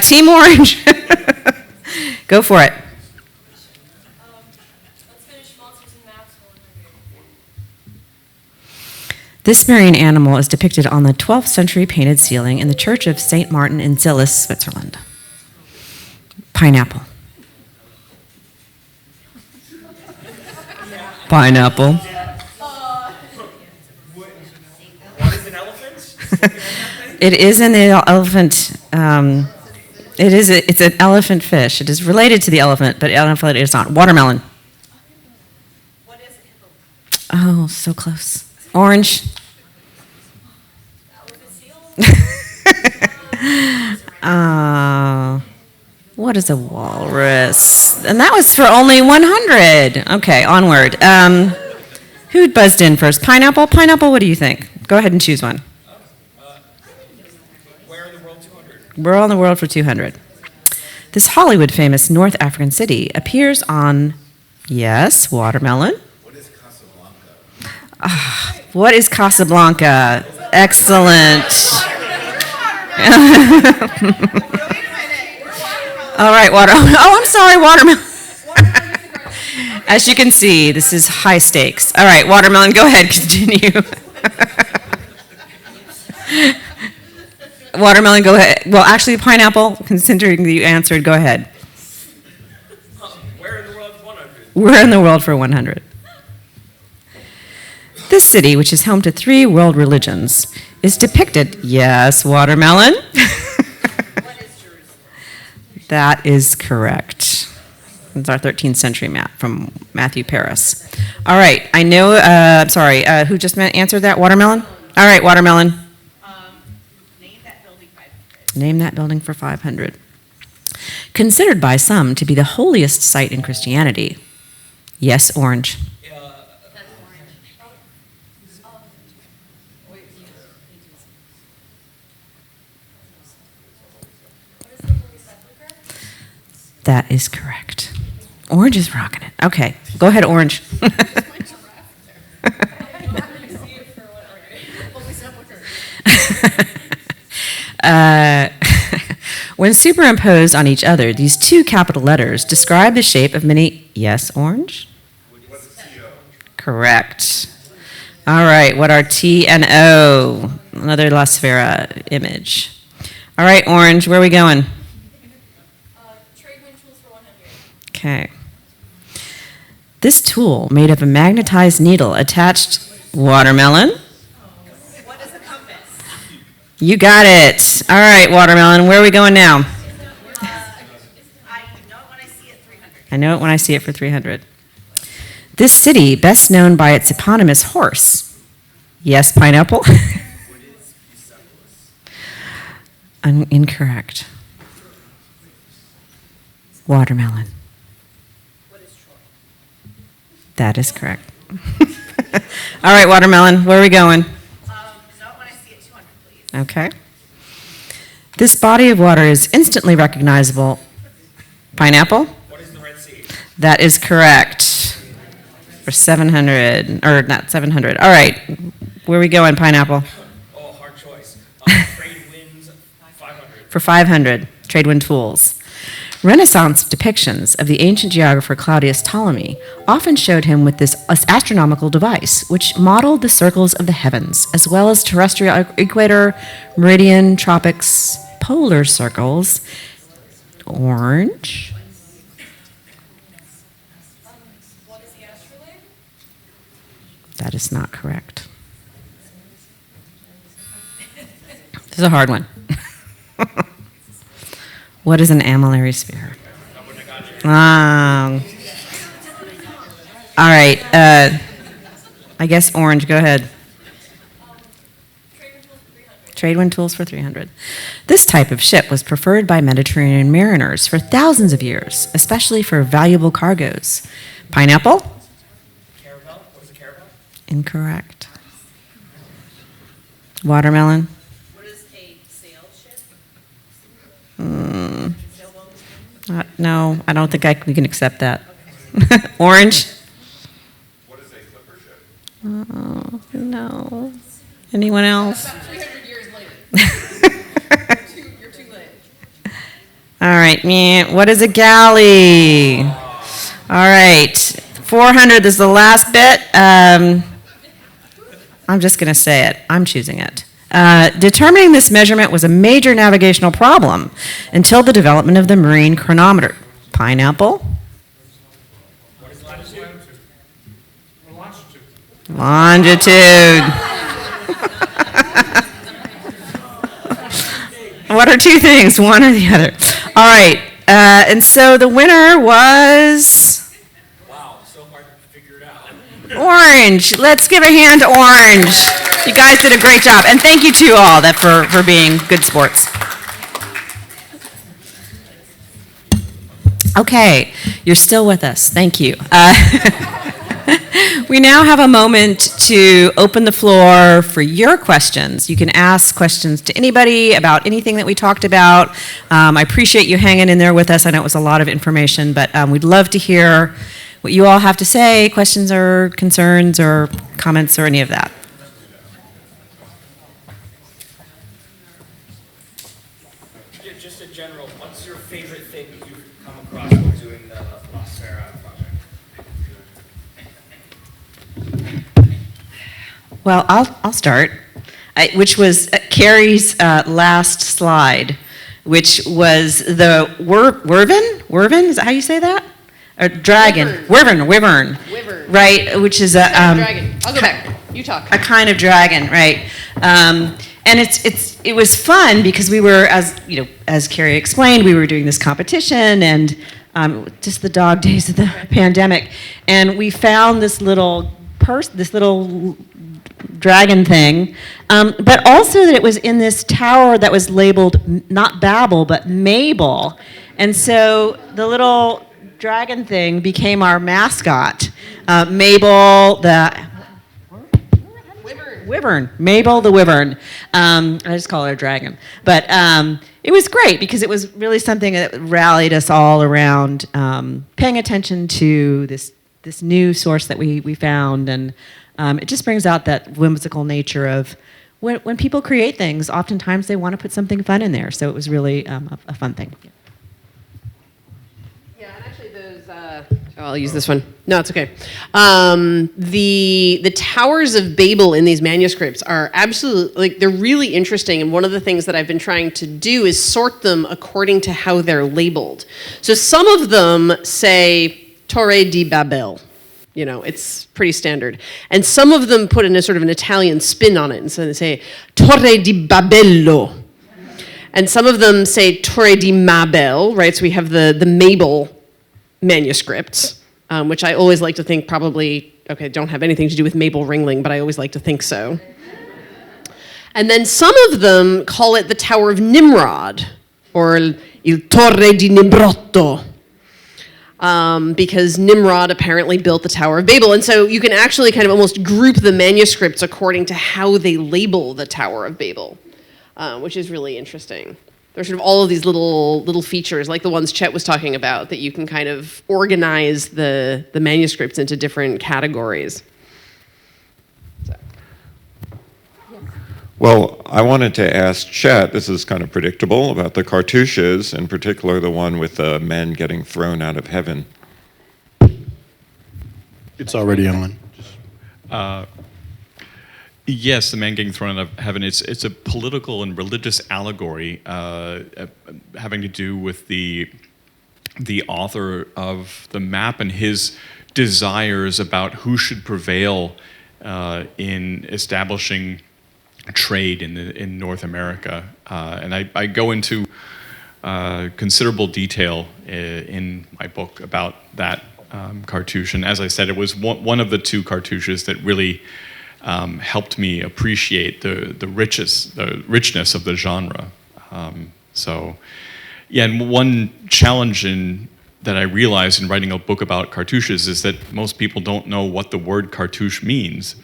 Team Orange. Go for it. Let's finish monsters and maps for 100. This marine animal is depicted on the 12th century painted ceiling in the Church of St. Martin in Zillis, Switzerland. Pineapple. Pineapple. What is an elephant? It is an elephant. It's an elephant fish. It is related to the elephant, but elephant is not. Watermelon. What is a hippo? Oh, so close. Orange. Elephant What is a walrus? And that was for only 100. Okay, onward. Who buzzed in first? Pineapple? Pineapple, what do you think? Go ahead and choose one. Where in the world 200? We're all in the world for 200. This Hollywood famous North African city appears on, yes, watermelon. What is Casablanca? What is Casablanca? Excellent. All right, water. Oh, I'm sorry, watermelon. As you can see, this is high stakes. All right, watermelon, go ahead, continue. Watermelon, go ahead. Well, actually, pineapple, considering that you answered, go ahead. Where in the world 100? We're in the world for 100. This city, which is home to 3 world religions, is depicted, yes, watermelon. What is Jerusalem? That is correct. It's our 13th century map from Matthew Paris. All right, I know, sorry, who just answered that? Watermelon? All right, watermelon. Name that building 500. Name that building for 500. Considered by some to be the holiest site in Christianity. Yes, orange. That is correct. Orange is rocking it. Okay, go ahead, orange. When superimposed on each other, these 2 capital letters describe the shape of many. Yes, orange? Correct. All right, what are T and O? Another La Sfera image. All right, orange, where are we going? Trade wind tools for 100. Okay. This tool, made of a magnetized needle attached, watermelon. What is a compass? You got it. All right, watermelon, where are we going now? I know it when I see it 300. I know it when I see it for 300. This city, best known by its eponymous horse. Yes, pineapple? Incorrect. Watermelon. What is Troy? That is correct. All right, watermelon, where are we going? Know it when I see it 200, please. Okay. This body of water is instantly recognizable. Pineapple? What is the Red Sea? That is correct. For 700, or not 700. All right, where are we going, pineapple? Oh, hard choice. Trade winds 500. For 500, trade wind tools. Renaissance depictions of the ancient geographer Claudius Ptolemy often showed him with this astronomical device, which modeled the circles of the heavens, as well as terrestrial equator, meridian, tropics, polar circles. Orange. What is the astrolabe? That is not correct. This is a hard one. What is an amylary sphere? All right. I guess orange. Go ahead. Trade wind tools for 300. This type of ship was preferred by Mediterranean mariners for thousands of years, especially for valuable cargoes. Pineapple? Caravel? What is a caravel? Incorrect. Watermelon? What is a sail ship? No, I don't think we can accept that. Orange? What is a clipper ship? Oh, no. Anyone else? 300 years later. You're too late. All right, meh. What is a galley? All right, 400 is the last bit. I'm just going to say it. I'm choosing it. Determining this measurement was a major navigational problem until the development of the marine chronometer. Pineapple? What is latitude? Longitude. What are 2 things, one or the other? All right, and so the winner was Wow, so hard to figure it out. orange. Let's give a hand to orange. You guys did a great job, and thank you to you all for being good sports. Okay, you're still with us. Thank you. We now have a moment to open the floor for your questions. You can ask questions to anybody about anything that we talked about. I appreciate you hanging in there with us. I know it was a lot of information, but we'd love to hear what you all have to say, questions or concerns or comments or any of that. Just a general, what's your favorite thing that you've come across while doing the La Sfera project? Well, I'll start, which was Carrie's last slide, which was the Wyvern, is that how you say that? Or dragon, Wyvern, Wyvern. right, which is a Dragon. I'll go back. You talk. a kind of dragon, right? And it was fun because we were, as Carrie explained, we were doing this competition and just the dog days of the pandemic, and we found this little dragon thing, but also that it was in this tower that was labeled not Babel but Mabel, and so the little dragon thing became our mascot. Mabel the Wyvern, Mabel the Wyvern. I just call her a dragon. But it was great because it was really something that rallied us all around paying attention to this new source that we found. And it just brings out that whimsical nature of when people create things, oftentimes they want to put something fun in there. So it was really a fun thing. Yeah, and actually those, I'll use this one. No, it's okay. The Towers of Babel in these manuscripts are absolutely, they're really interesting, and one of the things that I've been trying to do is sort them according to how they're labeled. So some of them say Torre di Babel. You know, it's pretty standard. And some of them put in a sort of an Italian spin on it, and so they say Torre di Babello. And some of them say Torre di Mabel, right? So we have the Mabel manuscripts, which I always like to think probably, don't have anything to do with Mabel Ringling, but I always like to think so. And then some of them call it the Tower of Nimrod, or Il Torre di Nimbrotto, because Nimrod apparently built the Tower of Babel. And so you can actually kind of almost group the manuscripts according to how they label the Tower of Babel, which is really interesting. There's sort of all of these little features, like the ones Chet was talking about, that you can kind of organize the manuscripts into different categories. So. Well, I wanted to ask Chet, this is kind of predictable, about the cartouches, in particular the one with the men getting thrown out of heaven. It's already on. Yes, the man getting thrown out of heaven. It's a political and religious allegory having to do with the author of the map and his desires about who should prevail in establishing trade in North America. And I go into considerable detail in my book about that cartouche. And as I said, it was one of the two cartouches that really helped me appreciate the richness of the genre. And one challenge that I realized in writing a book about cartouches is that most people don't know what the word cartouche means.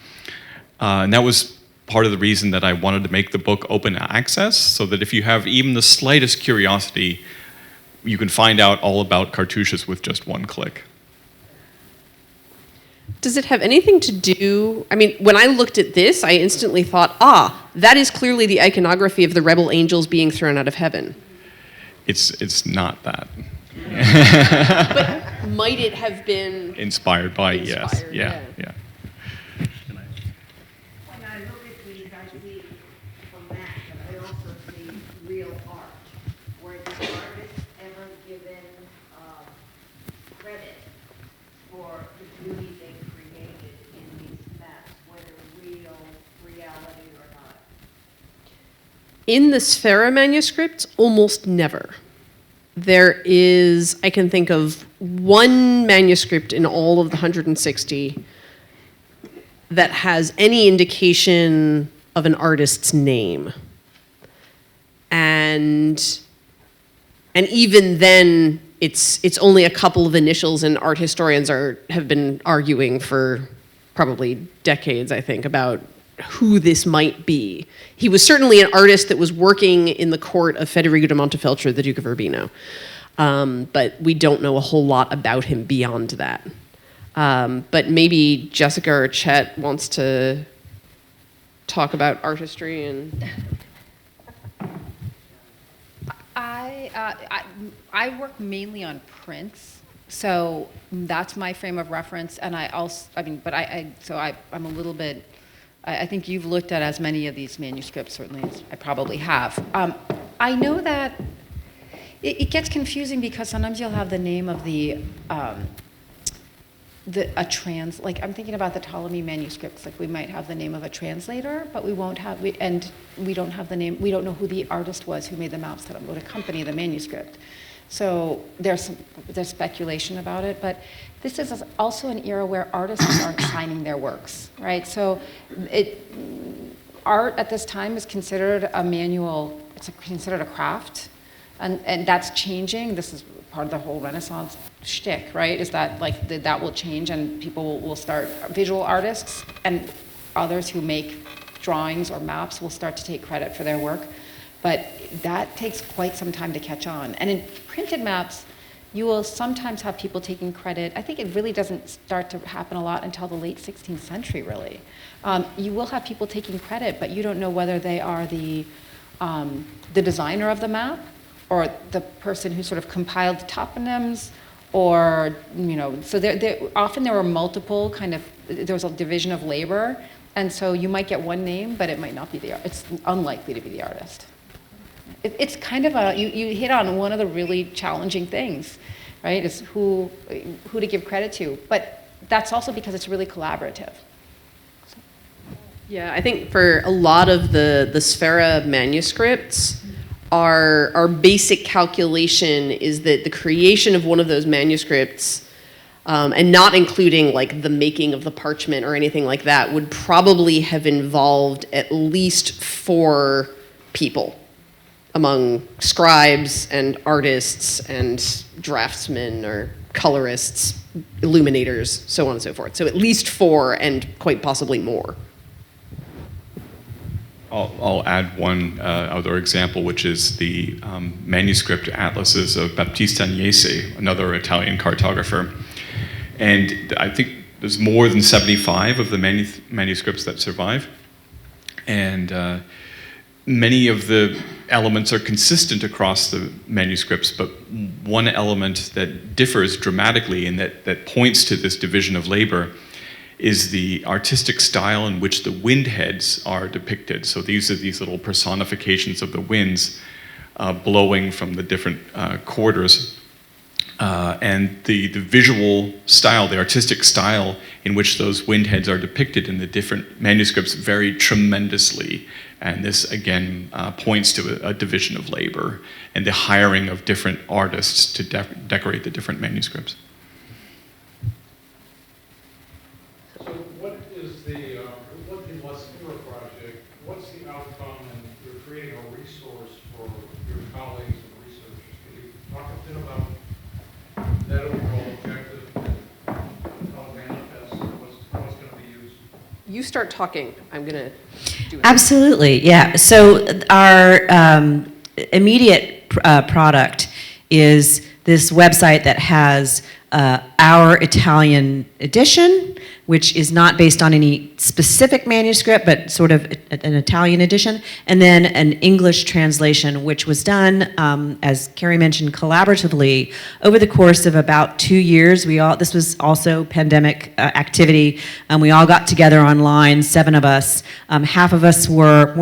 And that was part of the reason that I wanted to make the book open access, so that if you have even the slightest curiosity, you can find out all about cartouches with just one click. Does it have anything to do, I mean, when I looked at this, I instantly thought, that is clearly the iconography of the rebel angels being thrown out of heaven. It's not that. But might it have been Inspired by, yes. Yeah. When I look at these, I see from that, but I also see real art. Were the artists ever given credit for the beauty they created in these maps, whether reality or not? In the Sfera manuscripts, almost never. There is, I can think of one manuscript in all of the 160 that has any indication of an artist's name. And even then, it's only a couple of initials, and art historians have been arguing for probably decades, I think, about who this might be. He was certainly an artist that was working in the court of Federico de Montefeltro, the Duke of Urbino. But we don't know a whole lot about him beyond that. But maybe Jessica or Chet wants to talk about art history and... I work mainly on prints, so that's my frame of reference. And I also, I'm a little bit. I think you've looked at as many of these manuscripts, certainly as I probably have. I know that it gets confusing because sometimes you'll have the name of like I'm thinking about the Ptolemy manuscripts, like we might have the name of a translator, but we don't have the name, we don't know who the artist was who made the maps that would accompany the manuscript. So there's speculation about it, but this is also an era where artists aren't signing their works, right? So art at this time is considered a manual, it's considered a craft, and that's changing. This is part of the whole Renaissance shtick, right? Is that like that will change and people will start, visual artists and others who make drawings or maps will start to take credit for their work. But that takes quite some time to catch on. And in printed maps, you will sometimes have people taking credit. I think it really doesn't start to happen a lot until the late 16th century, really. You will have people taking credit, but you don't know whether they are the designer of the map, or the person who sort of compiled the toponyms, or, so often there were multiple there was a division of labor, and so you might get one name, but it might not be it's unlikely to be the artist. It's kind of you hit on one of the really challenging things, right, is who to give credit to, but that's also because it's really collaborative. Yeah, I think for a lot of the Sfera manuscripts, our basic calculation is that the creation of one of those manuscripts, and not including like the making of the parchment or anything like that, would probably have involved at least 4 people among scribes and artists and draftsmen or colorists, illuminators, so on and so forth. So at least 4 and quite possibly more. I'll add one other example, which is the manuscript atlases of Battista Agnese, another Italian cartographer. And I think there's more than 75 of the manuscripts that survive. And many of the elements are consistent across the manuscripts, but one element that differs dramatically and that points to this division of labor is the artistic style in which the wind heads are depicted. So these are these little personifications of the winds blowing from the different quarters. And the visual style, the artistic style in which those wind heads are depicted in the different manuscripts vary tremendously. And this, again, points to a division of labor and the hiring of different artists to decorate the different manuscripts. What the Sfera project, what's the outcome, and you're creating a resource for your colleagues and researchers. Can you talk a bit about that overall objective and how it manifests, how it's going to be used? You start talking, I'm going to do it. Absolutely, yeah. So our immediate product is this website that has our Italian edition, which is not based on any specific manuscript, but sort of an Italian edition, and then an English translation, which was done, as Carrie mentioned, collaboratively over the course of about 2 years. This was also pandemic activity. We all got together online, 7 of us. Half of us were,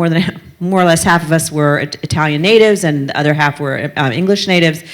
more or less half of us were Italian natives, and the other half were English natives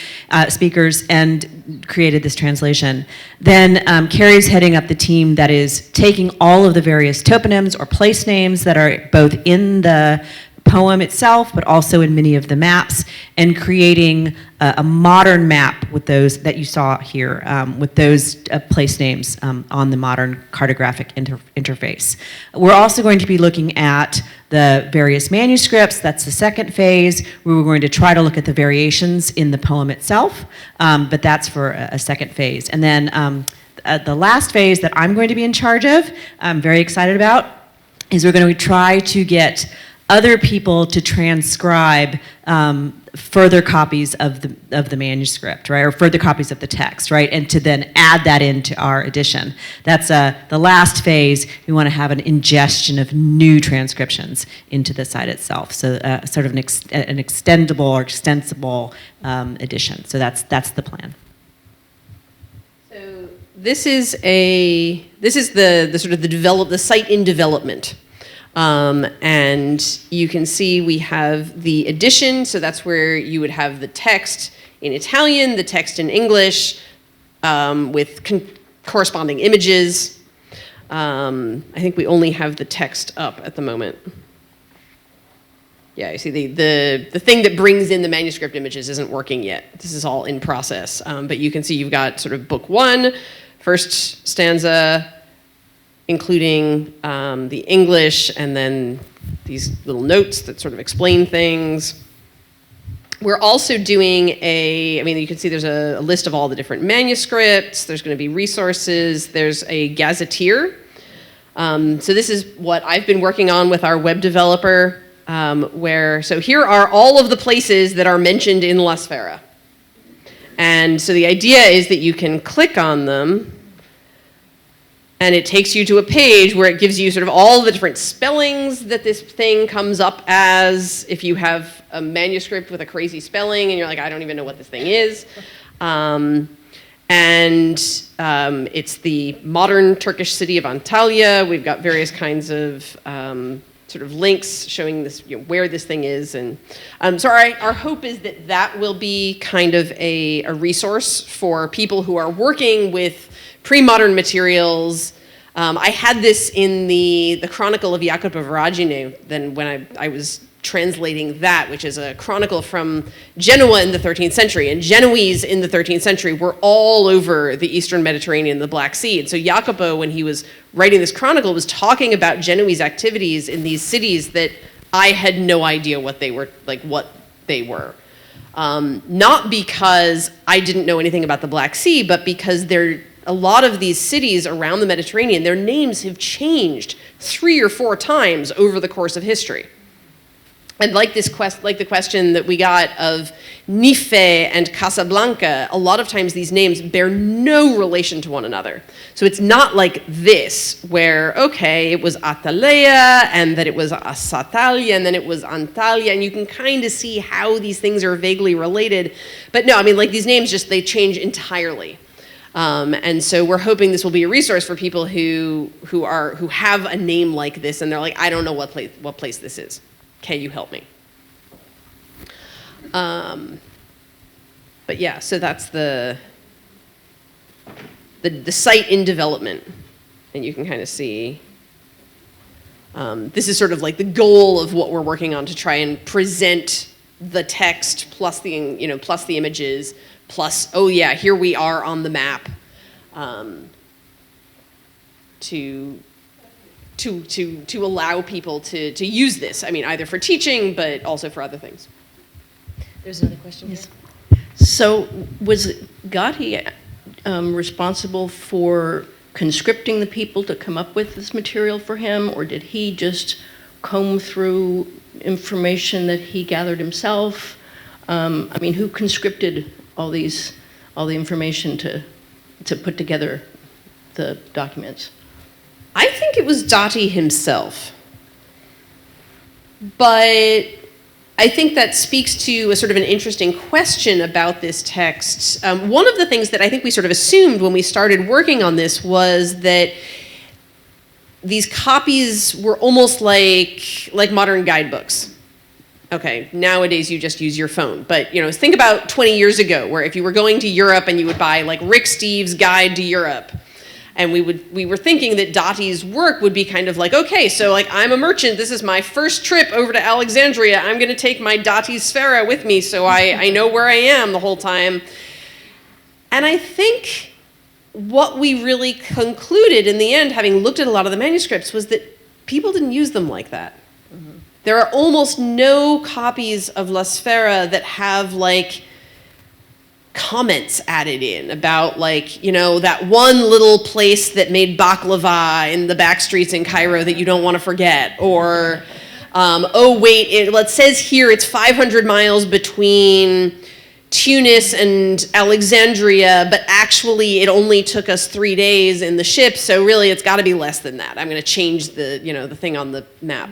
speakers, and created this translation. Then Carrie's heading up the team that is taking all of the various toponyms or place names that are both in the poem itself, but also in many of the maps, and creating a modern map with those that you saw here, with those place names on the modern cartographic interface. We're also going to be looking at the various manuscripts. That's the second phase. We were going to try to look at the variations in the poem itself, but that's for a second phase. And then the last phase that I'm going to be in charge of, I'm very excited about, is we're going to try to get other people to transcribe further copies of the manuscript, right, or further copies of the text, right, and to then add that into our edition. That's the last phase. We want to have an ingestion of new transcriptions into the site itself, so sort of an extendable or extensible edition. So that's the plan. So this is the sort of the site in development. And you can see we have the edition, so that's where you would have the text in Italian, the text in English, with corresponding images. I think we only have the text up at the moment. Yeah, you see the thing that brings in the manuscript images isn't working yet. This is all in process. But you can see you've got sort of book 1, first stanza, including the English, and then these little notes that sort of explain things. We're also doing you can see there's a list of all the different manuscripts, there's going to be resources, there's a gazetteer. So this is what I've been working on with our web developer, so here are all of the places that are mentioned in La Sfera. And so the idea is that you can click on them, and it takes you to a page where it gives you sort of all the different spellings that this thing comes up as. If you have a manuscript with a crazy spelling and you're like, I don't even know what this thing is. It's the modern Turkish city of Antalya. We've got various kinds of sort of links showing this, where this thing is. And so our hope is that will be kind of a resource for people who are working with pre-modern materials. I had this in the Chronicle of Jacopo Voragine then when I was translating that, which is a chronicle from Genoa in the 13th century. And Genoese in the 13th century were all over the Eastern Mediterranean, the Black Sea. And so Jacopo, when he was writing this chronicle, was talking about Genoese activities in these cities that I had no idea what they were. Not because I didn't know anything about the Black Sea, but because a lot of these cities around the Mediterranean, their names have changed 3 or 4 times over the course of history. And like the question that we got of Nife and Casablanca, a lot of times these names bear no relation to one another. So it's not like this, where, okay, it was Atalaya, and then it was Asatalia, and then it was Antalya, and you can kind of see how these things are vaguely related. But no, these names they change entirely. And so we're hoping this will be a resource for people who have a name like this, and they're like, I don't know what place this is. Can you help me? But yeah, so that's the site in development, and you can kind of see. This is sort of like the goal of what we're working on, to try and present the text plus the images plus, oh yeah, here we are on the map, to allow people to use this. Either for teaching, but also for other things. There's another question. Yes. So was Gotti responsible for conscripting the people to come up with this material for him, or did he just comb through information that he gathered himself? Who conscripted all the information to put together the documents? I think it was Dottie himself. But I think that speaks to a sort of an interesting question about this text. One of the things that I think we sort of assumed when we started working on this was that these copies were almost like modern guidebooks. Okay, nowadays you just use your phone. But, think about 20 years ago, where if you were going to Europe and you would buy Rick Steves' Guide to Europe, And we were thinking that Dottie's work would be kind of like, okay, so like I'm a merchant, this is my first trip over to Alexandria, I'm gonna take my Dottie's Sfera with me so I know where I am the whole time. And I think what we really concluded in the end, having looked at a lot of the manuscripts, was that people didn't use them like that. Mm-hmm. There are almost no copies of La Sfera that have like comments added in about like, you know, that one little place that made baklava in the back streets in Cairo that you don't want to forget, or oh wait, it says here it's 500 miles between Tunis and Alexandria, but actually it only took us 3 days in the ship, so really it's got to be less than that. I'm going to change the, you know, the thing on the map.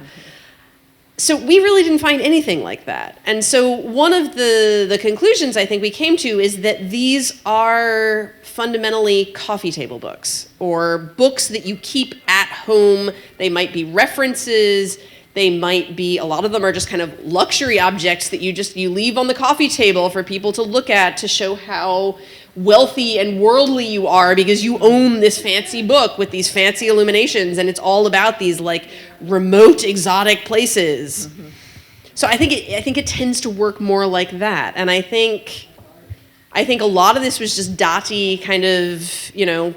So we really didn't find anything like that. And so one of the conclusions I think we came to is that these are fundamentally coffee table books, or books that you keep at home. They might be references. They might be, a lot of them are just kind of luxury objects that you leave on the coffee table for people to look at to show how wealthy and worldly you are because you own this fancy book with these fancy illuminations, and it's all about these like remote exotic places. Mm-hmm. So I think it tends to work more like that. And I think a lot of this was just Dottie kind of, you know,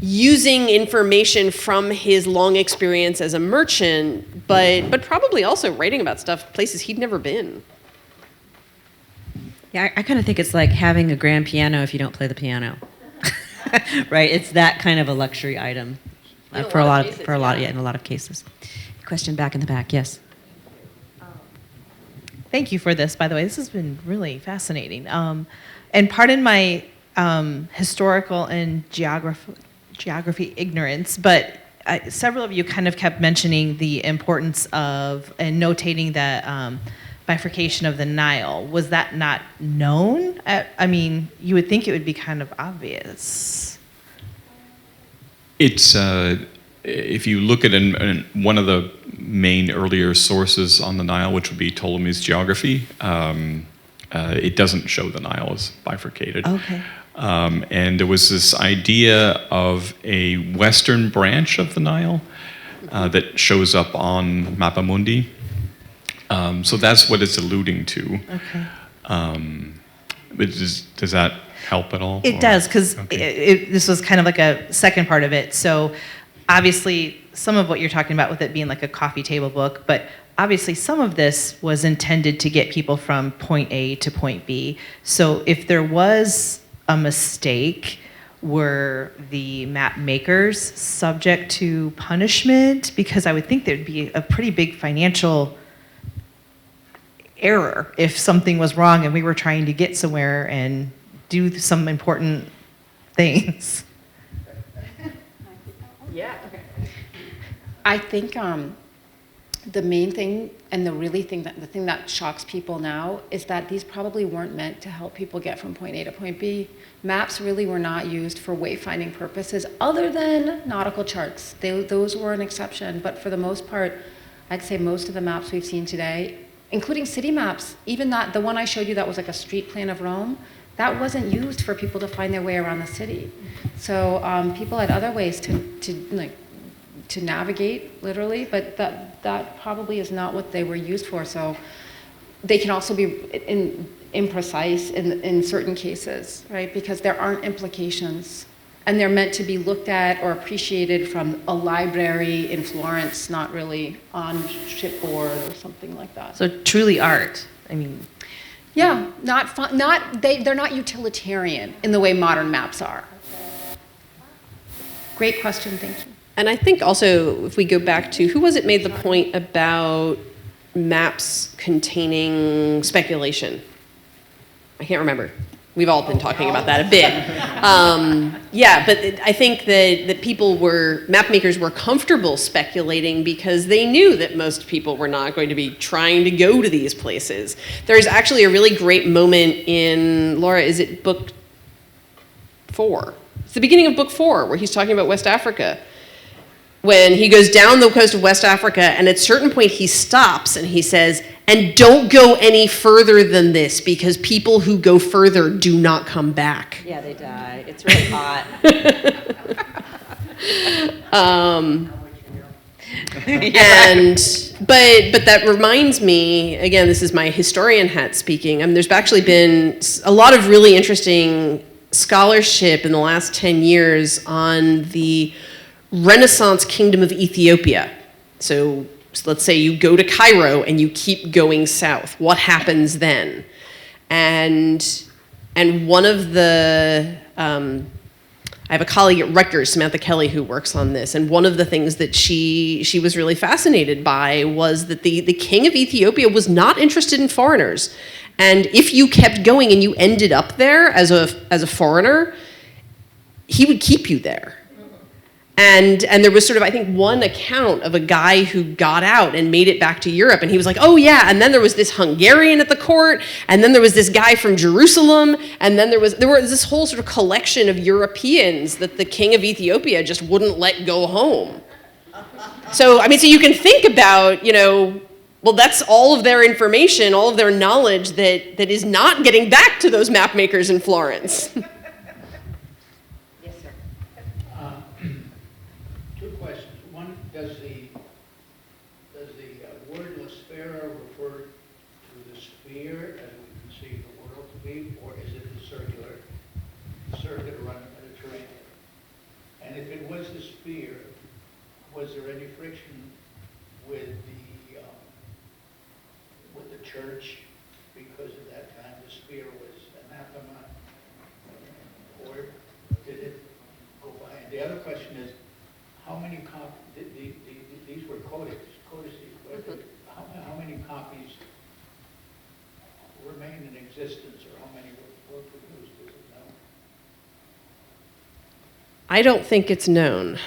using information from his long experience as a merchant, but probably also writing about places he'd never been. Yeah, I kind of think it's like having a grand piano if you don't play the piano, right? It's that kind of a luxury item in a lot of cases. Question back in the back, yes. Thank you for this, by the way. This has been really fascinating. And pardon my historical and geography ignorance, but several of you kind of kept mentioning the importance of and notating that bifurcation of the Nile. Was that not known? I mean, you would think it would be kind of obvious. It's, if you look at one of the main earlier sources on the Nile, which would be Ptolemy's geography, it doesn't show the Nile as bifurcated. Okay. And there was this idea of a western branch of the Nile that shows up on Mappa Mundi. So that's what it's alluding to. Okay. But does that help at all? It does, because this was kind of like a second part of it. So obviously, some of what you're talking about with it being like a coffee table book, but obviously some of this was intended to get people from point A to point B. So if there was a mistake, were the map makers subject to punishment? Because I would think there'd be a pretty big financial error if something was wrong and we were trying to get somewhere and do some important things. Yeah. Okay. I think the main thing and the thing that shocks people now is that these probably weren't meant to help people get from point A to point B. Maps really were not used for wayfinding purposes other than nautical charts. Those were an exception, but for the most part, I'd say most of the maps we've seen today, including city maps, even the one I showed you that was like a street plan of Rome, that wasn't used for people to find their way around the city. So people had other ways to navigate, literally, but that probably is not what they were used for. So they can also be imprecise in certain cases, right? Because there aren't implications, and they're meant to be looked at or appreciated from a library in Florence, not really on shipboard or something like that. So truly art. I mean, yeah, they're not utilitarian in the way modern maps are. Great question, thank you. And I think also, if we go back to, who was it made the point about maps containing speculation? I can't remember. We've all been talking about that a bit. Yeah, but I think that map makers were comfortable speculating because they knew that most people were not going to be trying to go to these places. There's actually a really great moment in, Laura, is it book 4? It's the beginning of book 4 where he's talking about West Africa. when he goes down the coast of West Africa, and at a certain point he stops and he says, and don't go any further than this, because people who go further do not come back. Yeah, they die. It's really hot. And but that reminds me, again, this is my historian hat speaking. There's actually been a lot of really interesting scholarship in the last 10 years on the Renaissance Kingdom of Ethiopia. So let's say you go to Cairo and you keep going south. What happens then? And one of the I have a colleague at Rutgers, Samantha Kelly, who works on this, and one of the things that she was really fascinated by was that the king of Ethiopia was not interested in foreigners. And if you kept going and you ended up there as a foreigner, he would keep you there. And there was sort of, I think, one account of a guy who got out and made it back to Europe, and he was like, oh yeah, and then there was this Hungarian at the court, and then there was this guy from Jerusalem, and then there was this whole sort of collection of Europeans that the king of Ethiopia just wouldn't let go home. So, I mean, so you can think about, well, that's all of their information, all of their knowledge that is not getting back to those map makers in Florence. Two questions. One, does the word Lasfera refer to the sphere as we conceive the world to be, or is it the circular circuit around the Mediterranean? And if it was the sphere, was there any friction with the church because at that time the sphere was anathema, or did it go by? And the other question is, how many copies, these were codices, how many copies remain in existence, or how many were produced, is it known? I don't think it's known.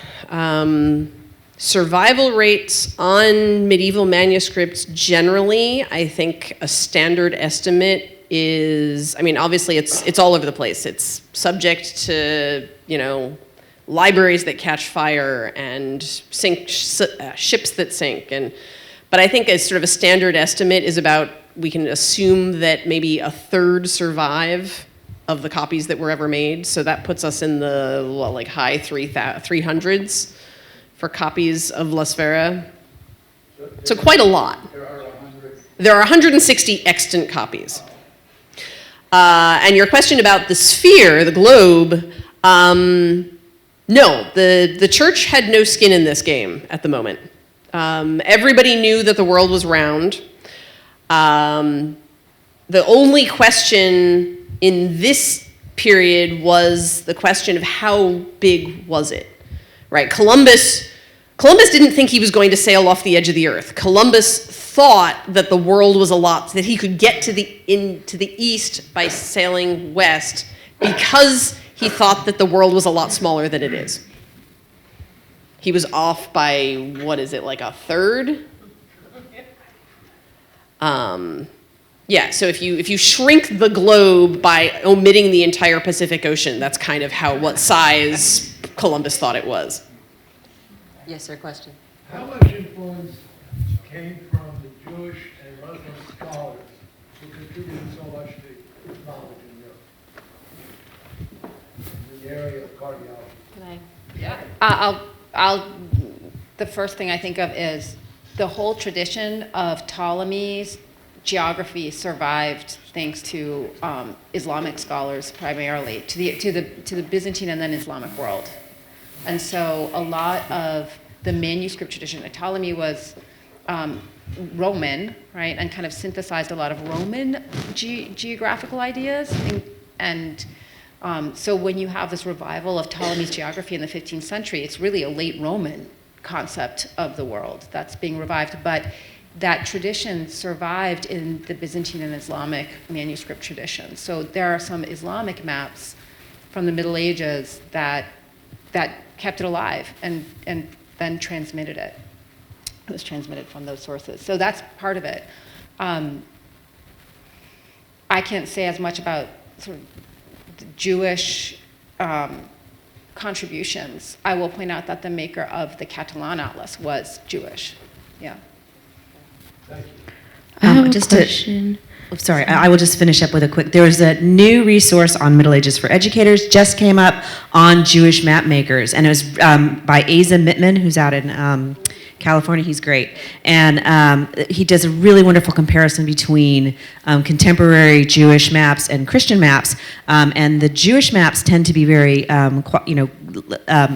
Survival rates on medieval manuscripts generally, I think a standard estimate is, I mean, obviously it's all over the place. It's subject to, libraries that catch fire and ships that sink. But I think as sort of a standard estimate is about, we can assume that maybe a third survive of the copies that were ever made. So that puts us in the high 300s for copies of Lasfera. So quite a lot. There are 160 extant copies. And your question about the sphere, the globe, no, the church had no skin in this game at the moment. Everybody knew that the world was round. The only question in this period was the question of how big was it, right? Columbus didn't think he was going to sail off the edge of the earth. Columbus thought that the world was that he could get to the east by sailing west because he thought that the world was a lot smaller than it is. He was off by, like a third? Yeah, so if you shrink the globe by omitting the entire Pacific Ocean, that's kind of what size Columbus thought it was. Yes, sir, question. How much influence came from the Jewish and Muslim scholars who contributed so much to knowledge in Europe? In the area of cardiology. Can I? Yeah. The first thing I think of is the whole tradition of Ptolemy's geography survived thanks to Islamic scholars primarily, to the Byzantine and then Islamic world. And so a lot of the manuscript tradition, Ptolemy was Roman, right, and kind of synthesized a lot of Roman geographical ideas. So when you have this revival of Ptolemy's geography in the 15th century, it's really a late Roman concept of the world that's being revived. But that tradition survived in the Byzantine and Islamic manuscript tradition. So there are some Islamic maps from the Middle Ages that kept it alive and then transmitted it. It was transmitted from those sources. So that's part of it. I can't say as much about sort of the Jewish contributions. I will point out that the maker of the Catalan Atlas was Jewish. Yeah. I have a Just question. Sorry, I will just finish up with a quick. There was a new resource on Middle Ages for educators, just came up on Jewish map makers, and it was by Asa Mittman, who's out in California. He's great. And he does a really wonderful comparison between contemporary Jewish maps and Christian maps. And the Jewish maps tend to be very,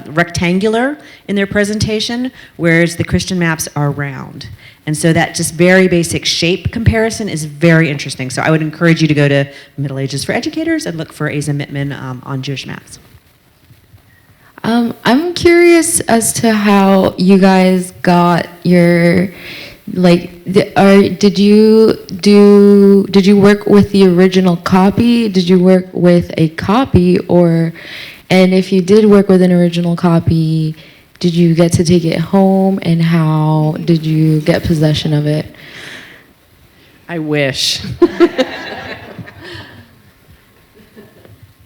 rectangular in their presentation, whereas the Christian maps are round. And so that just very basic shape comparison is very interesting. So I would encourage you to go to Middle Ages for Educators and look for Asa Mittman on Jewish maps. I'm curious as to how you guys got your, did you work with the original copy? Did you work with a copy, and if you did work with an original copy, did you get to take it home, and how did you get possession of it? I wish.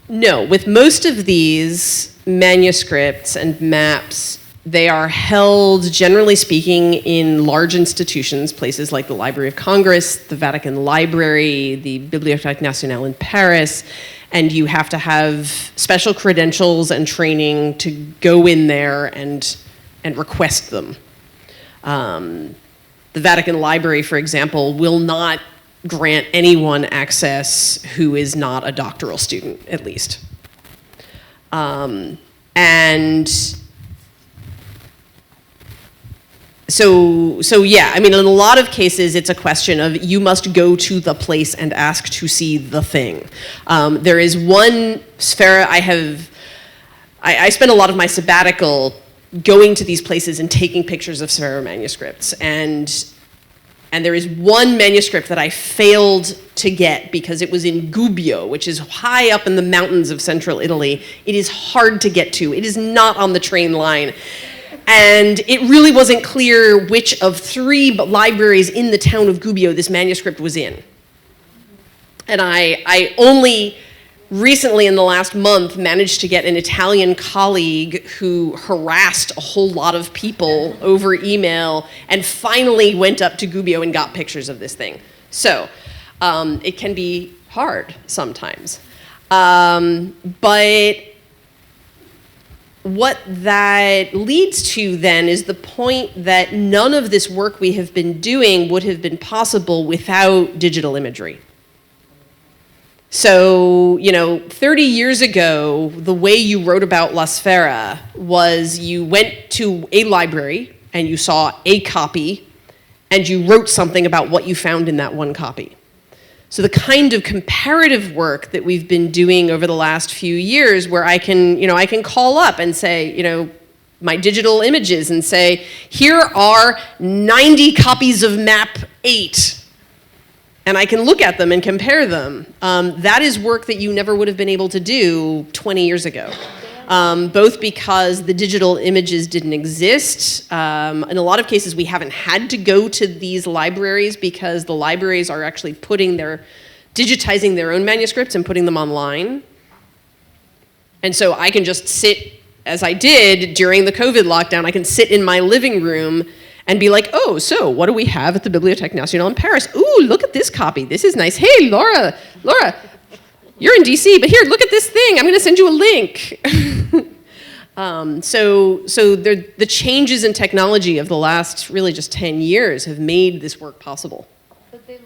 No, with most of these manuscripts and maps, they are held, generally speaking, in large institutions, places like the Library of Congress, the Vatican Library, the Bibliothèque Nationale in Paris, and you have to have special credentials and training to go in there and request them. The Vatican Library, for example, will not grant anyone access who is not a doctoral student, at least. And so yeah, I mean, in a lot of cases, it's a question of you must go to the place and ask to see the thing. There is one sphere I spent a lot of my sabbatical going to these places and taking pictures of Sphera manuscripts. And there is one manuscript that I failed to get because it was in Gubbio, which is high up in the mountains of central Italy. It is hard to get to. It is not on the train line. And it really wasn't clear which of 3 libraries in the town of Gubbio this manuscript was in. And I only recently, in the last month, managed to get an Italian colleague who harassed a whole lot of people over email and finally went up to Gubbio and got pictures of this thing. So it can be hard sometimes. But what that leads to then is the point that none of this work we have been doing would have been possible without digital imagery. So, 30 years ago, the way you wrote about La Sfera was you went to a library and you saw a copy and you wrote something about what you found in that one copy. So the kind of comparative work that we've been doing over the last few years where I can call up and say, my digital images and say, here are 90 copies of map 8. And I can look at them and compare them. That is work that you never would have been able to do 20 years ago. Both because the digital images didn't exist. In a lot of cases, we haven't had to go to these libraries because the libraries are actually digitizing their own manuscripts and putting them online. And so I can just sit, as I did during the COVID lockdown, I can sit in my living room and be like, oh, so what do we have at the Bibliothèque Nationale in Paris? Ooh, look at this copy. This is nice. Hey, Laura, you're in DC, but here, look at this thing. I'm going to send you a link. So the changes in technology of the last really just 10 years have made this work possible. But they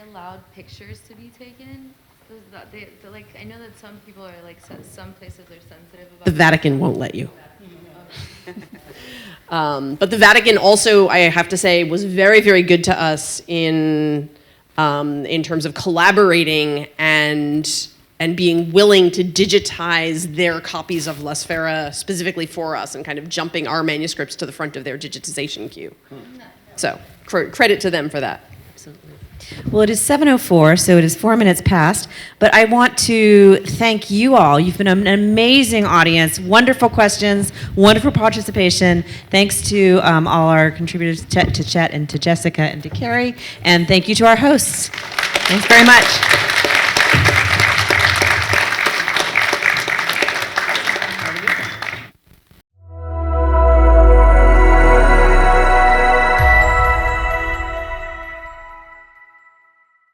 allowed pictures to be taken? I know that some people are some places are sensitive about. The Vatican won't let you. But the Vatican also, I have to say, was very, very good to us in terms of collaborating and being willing to digitize their copies of La Sfera specifically for us and kind of jumping our manuscripts to the front of their digitization queue. So credit to them for that. Absolutely. Well, it is 7:04, so it is 4 minutes past, but I want to thank you all. You've been an amazing audience, wonderful questions, wonderful participation. Thanks to all our contributors, to Chet and to Jessica and to Carrie, and thank you to our hosts. Thanks very much.